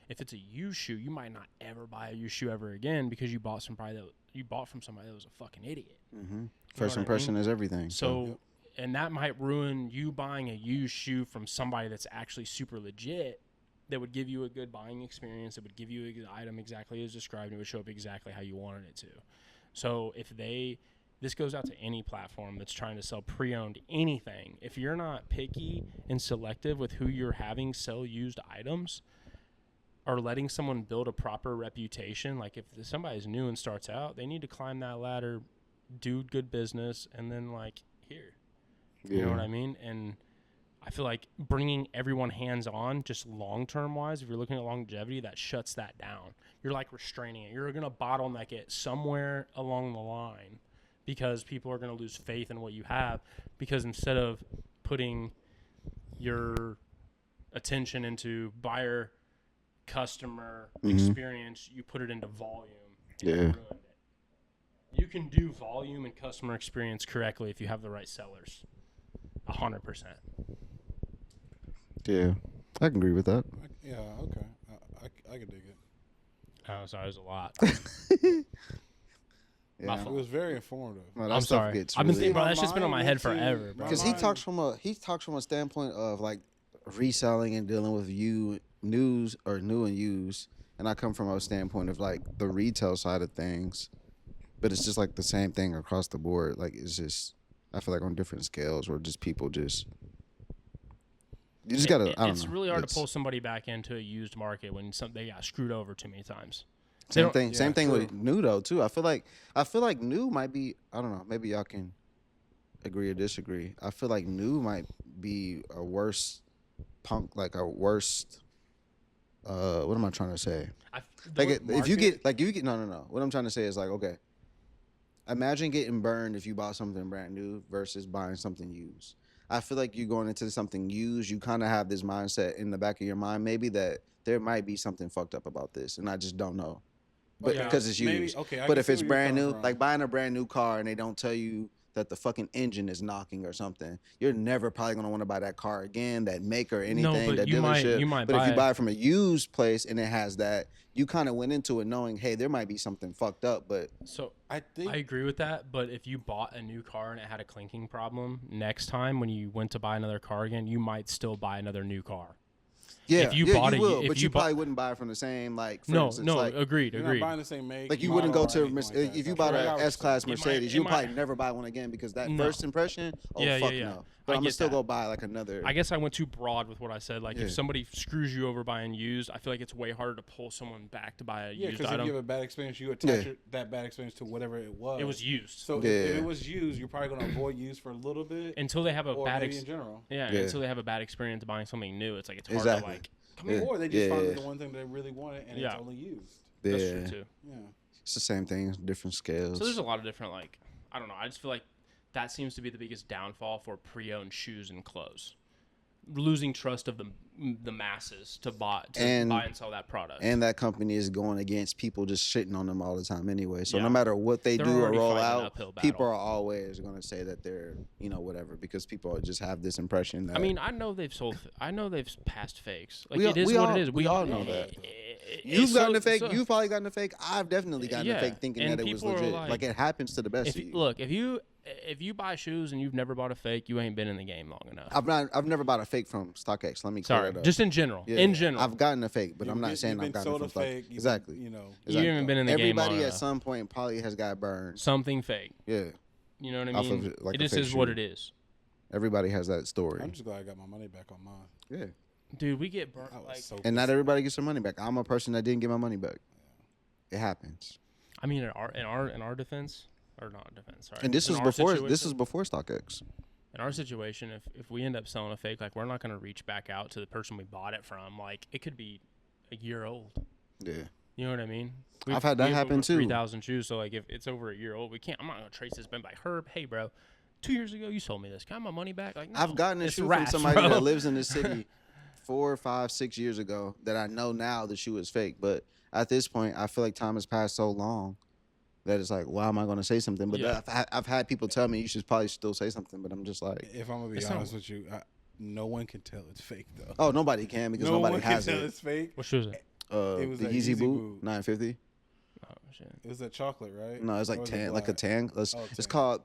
If it's a used shoe, you might not ever buy a used shoe ever again because you bought from somebody that was a fucking idiot. Mm-hmm. First what I impression is everything. So, and that might ruin you buying a used shoe from somebody that's actually super legit that would give you a good buying experience, that would give you a good item exactly as described, and it would show up exactly how you wanted it to. So this goes out to any platform that's trying to sell pre-owned anything. If you're not picky and selective with who you're having sell used items, or letting someone build a proper reputation, like if somebody's new and starts out, they need to climb that ladder, do good business, and then like here. You know what I mean? And I feel like bringing everyone hands on, just long term wise, if you're looking at longevity, that shuts that down. You're like restraining it. You're gonna bottleneck it somewhere along the line because people are gonna lose faith in what you have. Because instead of putting your attention into buyer customer experience, you put it into volume. And you ruined it. You can do volume and customer experience correctly if you have the right sellers. 100%. Yeah, I can agree with that. Yeah, okay. I can dig it. Oh, sorry, it was a lot. Yeah. It was very informative. No, that I'm stuff sorry. gets I've been really- thinking, bro. That's just been on my head forever, bro. Because he talks from a standpoint of like reselling and dealing with news or new and used, and I come from a standpoint of like the retail side of things, but it's just like the same thing across the board. Like it's just I feel like on different scales where just people just you just gotta. I don't It's know. really hard to pull somebody back into a used market when they got screwed over too many times. They Same don't- thing. Yeah, Same thing true. with new though too. I feel like new might be. I don't know. Maybe y'all can agree or disagree. I feel like new might be a worse punk, like a worst. What am I trying to say? Like if you get no. What I'm trying to say is like okay. Imagine getting burned if you bought something brand new versus buying something used. I feel like you going into something used, you kind of have this mindset in the back of your mind, maybe that there might be something fucked up about this, and I just don't know. But Yeah, because it's maybe- used. okay, I but can if see it's where you're brand coming new, from. like buying a brand new car and they don't tell you that the fucking engine is knocking or something, you're never probably gonna want to buy that car again, that maker, anything, but that you might- dealership. you might but if you buy- buy it from a used place and it has that, you kind of went into it knowing, hey, there might be something fucked up, but So I think I agree with that, but if you bought a new car and it had a clinking problem, next time when you went to buy another car again, you might still buy another new car. yeah, If you yeah, bought you a- will, if but you you bought- probably wouldn't buy it from the same like. For No, instance, no, like, agreed, you're agreed. not buying the same make. like you wouldn't go model or to anything like that. if you So bought I an got what you're S class saying. It might- Mercedes, it you'll might- probably never buy one again because that No. first impression. Oh Yeah, fuck yeah, yeah. no! But I I'm gonna get still that. go buy like another. I guess I went too broad with what I said. Like Yeah. if somebody screws you over buying used, I feel like it's way harder to pull someone back to buy a Yeah, used because if item. you have a bad experience, you attach that bad experience to whatever it was. It was used. So if Yeah. it was used, you're probably going to avoid used for a little bit, Until they have a or bad maybe in general. yeah, Yeah. until they have a bad experience buying something new. It's like it's hard Exactly. to like. Yeah. Or they just found Yeah. the one thing they really wanted, and Yeah. it's only used. That's Yeah, true too. Yeah. it's the same thing, different scales. So there's a lot of different like I don't know. I just feel like that seems to be the biggest downfall for pre-owned shoes and clothes. Losing trust of the masses to buy And- and sell that product. and that company is going against people just shitting on them all the time anyway. So Yeah. no matter what they They're do or already roll fighting an out, uphill people battle. are always going to say that they're, whatever, because people just have this impression that. I mean, I know they've sold. I know they've passed fakes. Like We it is all- what it is. we all know that. It's you've gotten so- a fake. so- You've probably gotten a fake. I've definitely gotten Yeah, a fake thinking and that it was people are legit. like- Like it happens to the best If of you, you. look, if you buy shoes and you've never bought a fake, you ain't been in the game long enough. I've never bought a fake from StockX. Let me clear Sorry, that up. just in general. Yeah, in general, I've gotten a fake, but I'm You've not been- saying you've I've been gotten it sold from a StockX. fake. You've Exactly. been, you haven't been in the game long Everybody at enough. some point probably has got burned. Something fake. Yeah, You know what I Off mean? of, like, it a just fake is what shoe. it is. everybody has that story. I'm just glad I got my money back on mine. Yeah, Dude, we get burnt. I was Like, so and not pissed. everybody gets their money back. I'm a person that didn't get my money back. It happens. I mean, in our defense, or not defense. Sorry. And this In was our before. This situation- was before StockX. in our situation. If we end up selling a fake, like we're not gonna reach back out to the person we bought it from. Like it could be a year old. Yeah. You know what I mean? I've had that we have happen over too. 3,000 shoes. So like if it's over a year old, we can't. I'm not gonna trace this bin by Herb. Hey, bro. 2 years ago, you sold me this. Can I have my money back? Like, no, I've gotten a it's shoe from rats, somebody bro. that lives in the city 4, 5, 6 years ago that I know now the shoe is fake. But at this point, I feel like time has passed so long that it's like, why am I going to say something? But Yeah. I've had people tell me you should probably still say something, but I'm just like, If I'm gonna be It's not- honest with you, no one can tell it's fake though. oh, nobody can because no nobody one has can tell it. it's fake. What shoe is it? It was The a Yeezy Yeezy Boot Boot. 950. Oh shit. It was a chocolate, right? No, it's Or like was it tan, like a black? tan. It's Oh, tan. called.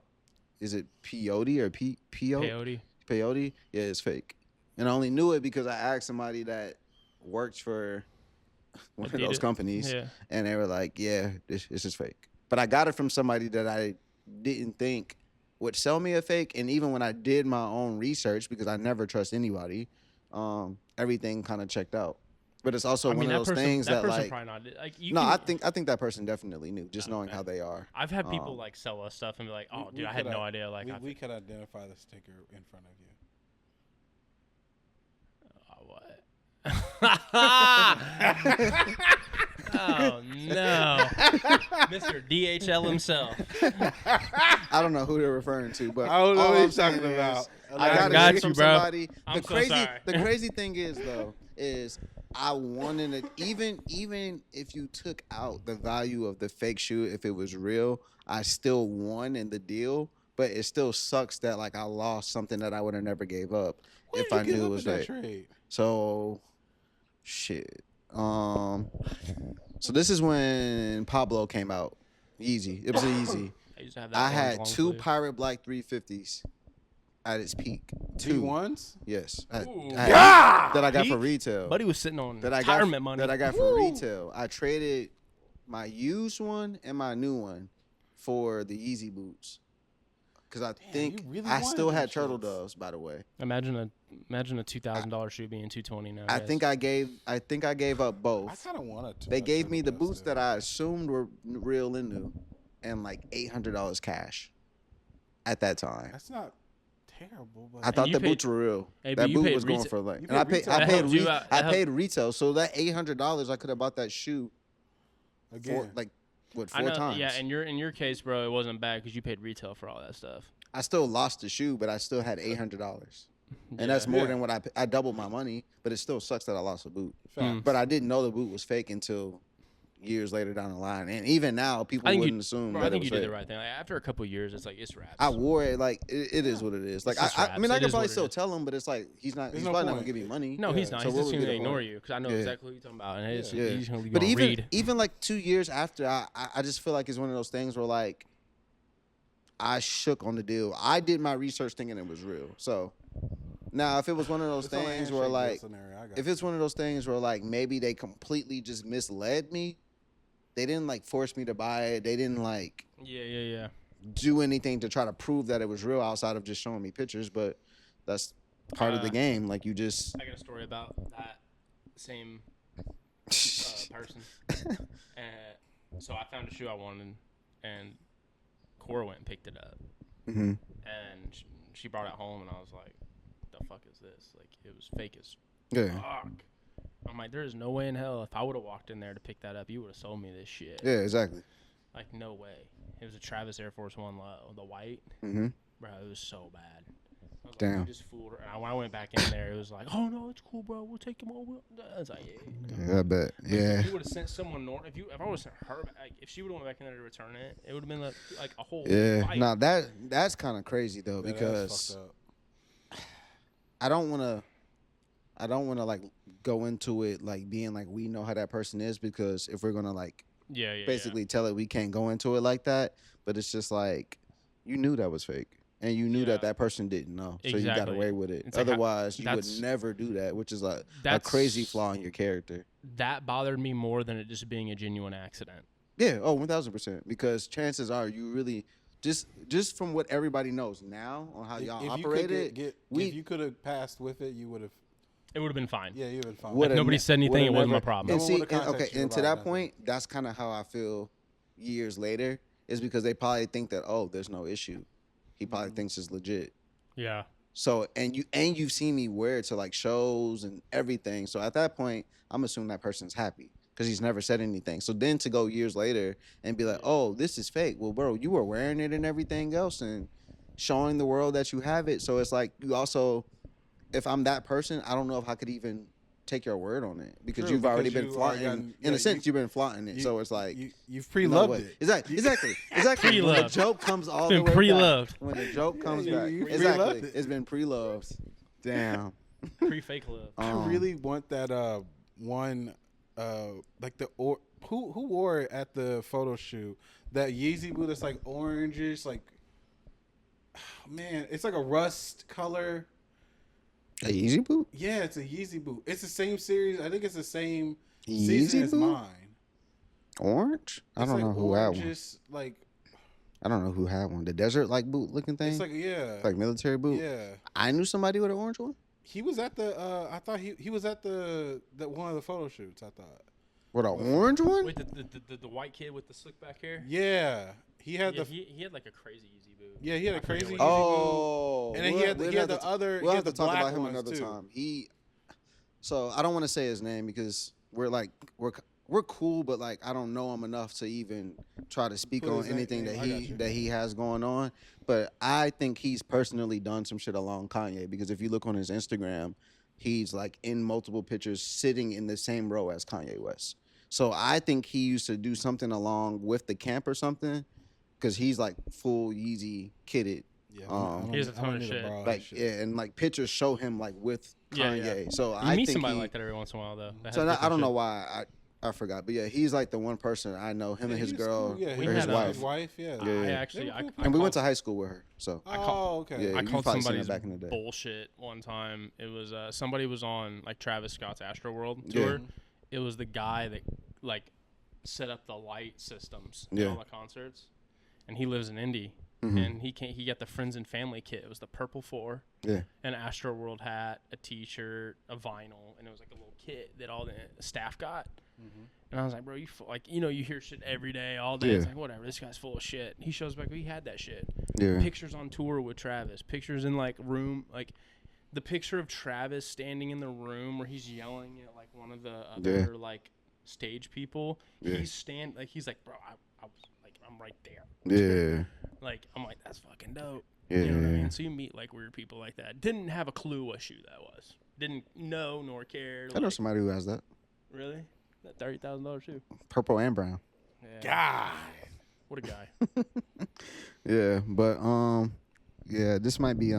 Is it peyote or Peyote. peyote? Yeah, it's fake. And I only knew it because I asked somebody that works for one of those Adidas. companies, Yeah. and they were like, "Yeah, this is fake." But I got it from somebody that I didn't think would sell me a fake. And even when I did my own research, because I never trust anybody, everything kind of checked out. But it's also I mean, one of those things that that person like. probably not. Like, you No, can, I think that person definitely knew, just knowing Okay. how they are. I've had people um, like sell us stuff and be like, "Oh, We dude, I had could no i- idea." Like, we could identify the sticker in front of you. Oh no, Mr. DHL himself. I don't know who they're referring to, but I don't know all what I'm he's talking saying is, about. I got got it you, from bro. somebody. I'm The so crazy, sorry. the crazy thing is though, is I wanted it. Even if you took out the value of the fake shoe, if it was real, I still won in the deal. But it still sucks that like I lost something that I would have never gave up What if did you I give knew it up was in that fake. trade? So, shit. So this is when Pablo came out. Yeezy. It was an Yeezy. I used to have that I orange had long 2 sleeve. Pirate Black 350s at its peak. 2. V1s? Yes. Ooh. That I got for Peak? retail. Buddy was sitting on That I got retirement money. that I got for retail. I traded my used one and my new one for the Yeezy boots. Cause I think you really I wanted still them had turtle shits. doves, by the way. Imagine a $2,000 shoe being $220 now. I think I gave up I both. kind of wanted to. They gave me the boots that I assumed were real and new, and like $800 cash at that time. That's not terrible, but I thought you the paid- boots were real. Hey, but That you boot paid was going reta- for like, you and I paid paid retail. I That paid helped you out. I That helped- paid retail, so that $800 I could have bought that shoe again, for like what I 4 know, times. yeah, in your case, bro, it wasn't bad because you paid retail for all that stuff. I still lost the shoe, but I still had $800, and that's more Yeah. than what I doubled my money. But it still sucks that I lost a boot. facts. But I didn't know the boot was fake until years later down the line, and even now people wouldn't assume Bro, that I think it you was did fake. the right thing. Like, after a couple of years, it's like it's wraps. I wore it like it is what it is. Like It's just I raps. mean, I It can is probably what it still is. tell him, but it's like he's There's probably no not gonna point. give me money. No, he's not. So He's what just would going to be the ignore point? you because I know Yeah. exactly what you're talking about. And it's, Yeah. he's going to But be even read. even like 2 years after, I just feel like it's one of those things where like I shook on the deal. I did my research thinking it was real. So now if it was one of those It's only a things where handshake deal like scenario, I got if it's one of those things where like maybe they completely just misled me, they didn't like force me to buy it. They didn't like Yeah. do anything to try to prove that it was real outside of just showing me pictures. But that's part of the game. Like you just I got a story about that same person. So I found a shoe I wanted, and Cora went and picked it up. Mhm. And she brought it home, and I was like, the fuck is this? Like, it was fake as yeah. fuck. I'm like, there is no way in hell if I would have walked in there to pick that up, you would have sold me this shit. Yeah, exactly. Like, no way. It was a Travis Air Force One low, the white. Mm-hmm. Bro, it was so bad. I was Damn. Like, you just fooled her. And when I went back in there, it was like, oh, no, it's cool, bro. We'll take him over. I was like, yeah. Yeah, I bet. Yeah. If you would have sent someone if I would have sent her back, if she would have went back in there to return it, it would have been like a whole Yeah. fight. Now that's kind of crazy though, That ass because fucked up. I don't want to like go into it like being like we know how that person is, because if we're gonna like Yeah. basically tell it, we can't go into it like that. But it's just like you knew that was fake, and you knew that Yeah. that person didn't know, so you got Exactly. away with it. It's like, Otherwise, you would that's- never do that, which is a That's crazy flaw in your character. That bothered me more than it just being a genuine accident. Yeah, 1000%. Because chances are you really just from what everybody knows now on how y'all If you could operated, if you could have passed with it, you would have. It would have been fine. Yeah, you would have found. Would've Nobody said anything, it would've wasn't my never- problem. And No one see, would've and, contacted okay, you and to about that nothing. point, that's kind of how I feel years later. Is because they probably think that, oh, there's no issue. He probably thinks it's legit. Yeah. So you've seen me wear it to like shows and everything. So at that point, I'm assuming that person's happy because he's never said anything. So then to go years later and be like, oh, this is fake. Well, bro, you were wearing it and everything else and showing the world that you have it. So it's like you also, if I'm that person, I don't know if I could even take your word on it because True, you've already because been you flaunting. already In gotten- a sense, you've been flaunting it. you- So it's like. You've no pre-loved way. it. Exactly. When the Pre-loved. joke comes all It's the been way pre-loved. back. When the joke comes you- back. you Exactly. pre-loved it. It's been pre-loved. Damn. Pre-fake love. I really want that one like who wore it at the photo shoot? That Yeezy boot that's like orangish, like man, it's like a rust color. A Yeezy boot? Yeah, it's a Yeezy boot. It's the same series. I think it's the same Yeezy season as boot? mine. Orange? I It's don't like know who had one. orangish, like I don't know who had one. The desert like boot looking thing? it's like yeah, Like military boot? yeah. I knew somebody with an orange one. He was at the. I thought he was at the one of the photo shoots. I thought. With an orange one? Wait, the white kid with the slick back hair? Yeah, he had Yeah, the. he had like a crazy easy boot. Yeah, he had a I forget crazy what Yeezy it boot. Oh. And then he had the other. We'll he have had to the talk black about him ones another too. time. So I don't want to say his name because we're cool, but like I don't know him enough to even try to speak Put on his anything name- that I got you. he has going on. But I think he's personally done some shit along Kanye because if you look on his Instagram, he's like in multiple pictures sitting in the same row as Kanye West. So I think he used to do something along with the camp or something because he's like full Yeezy kitted. Yeah, Um, He has a ton of need to shit. borrow his like shit. yeah, and like pictures show him like with Yeah, yeah. Kanye. So You I meet think somebody he, like that every once in a while, though. that so has I don't different know shit. why I forgot, but yeah, he's like the one person I know. Him Yeah, and his he's girl cool. Yeah, We or his had, wife. His wife, yeah. Yeah. I They actually, were I, cool I And we went called- to high school with her. So Oh, okay. Yeah, I you called probably seen her somebody's back in the day. bullshit one time. It was somebody was on like Travis Scott's Astroworld Yeah. tour. It was the guy that like set up the light systems in Yeah. all the concerts, and he lives in Indy. Mhm. And he got the friends and family kit. It was the purple 4, yeah, an Astroworld hat, a T-shirt, a vinyl, and it was like a little kit that all the staff got. And I was like, bro, you hear shit every day, all day. It's Yeah. like, whatever, this guy's full of shit. He shows back, he had that shit. yeah, Pictures on tour with Travis, pictures in like room, like the picture of Travis standing in the room where he's yelling at like one of the other like stage people. Yeah. He's like, bro, I was like, I'm right there. yeah, Like, I'm like, that's fucking dope. yeah. You know what I yeah. mean? So you meet like weird people like that. Didn't have a clue what shoe that was. Didn't know nor care. I know Like, somebody who has that really? That $30,000 shoe. purple and brown. Yeah. God. What a guy. Yeah, but yeah, this might be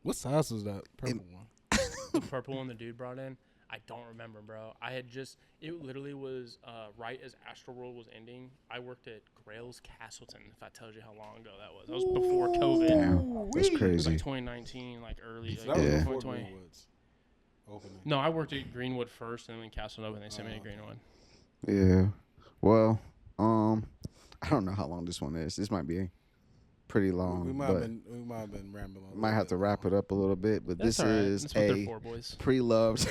What size was that purple one? The purple one the dude brought in. I don't remember, bro. It literally was right as Astroworld was ending. I worked at Grail's Castleton, if that tells you how long ago that was. That was before COVID. damn, that's It was crazy. like 2019, like early. So Like, that was Yeah. before 2020. Greenwood's opening. No, I worked at Greenwood first, and then when Castleton opened, they sent me to Greenwood. Yeah. Well, I don't know how long this one is. This might be pretty long, We might but have been rambling. a might little have to bit wrap long. it up a little bit. But That's this all right. is That's what they're a for, boys. pre-loved.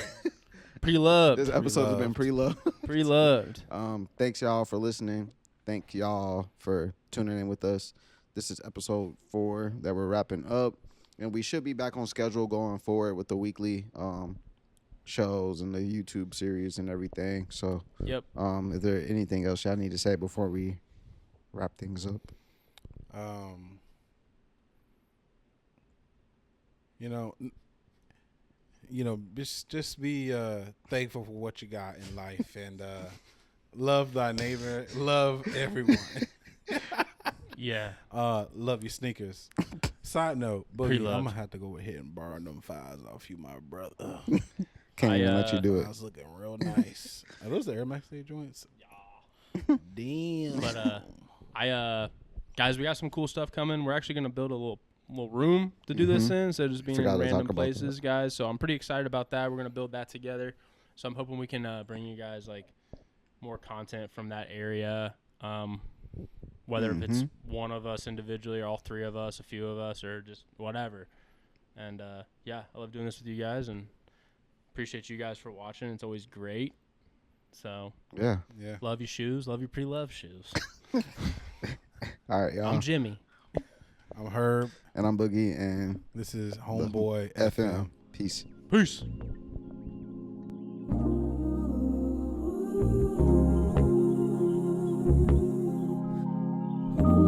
Pre-loved. This episode has been pre-loved. Pre-loved. Thanks y'all for listening. Thank y'all for tuning in with us. This is episode 4 that we're wrapping up, and we should be back on schedule going forward with the weekly shows and the YouTube series and everything. So, Yep. is there anything else y'all need to say before we wrap things up? Just be thankful for what you got in life and love thy neighbor, love everyone. Yeah. Love your sneakers. Side note, Boogie, Pre-loved. I'm gonna have to go ahead and borrow them 5s off you, my brother. Can't I, even let you do I it. was looking real nice. Are those the Air Max Day joints? Damn. But guys, we got some cool stuff coming. We're actually gonna build a little room to do this in, instead of just being Forgot in to talk random about places, guys. So I'm pretty excited about that. We're gonna build that together. So I'm hoping we can bring you guys like more content from that area. Whether if it's one of us individually or all 3 of us, a few of us, or just whatever. And yeah, I love doing this with you guys and appreciate you guys for watching. It's always great. So Yeah. Yeah. love your shoes, love your pre-loved shoes. All right, y'all. I'm Jimmy. I'm Herb. And I'm Boogie, and This is Homeboy FM. Peace. Peace. Ooh.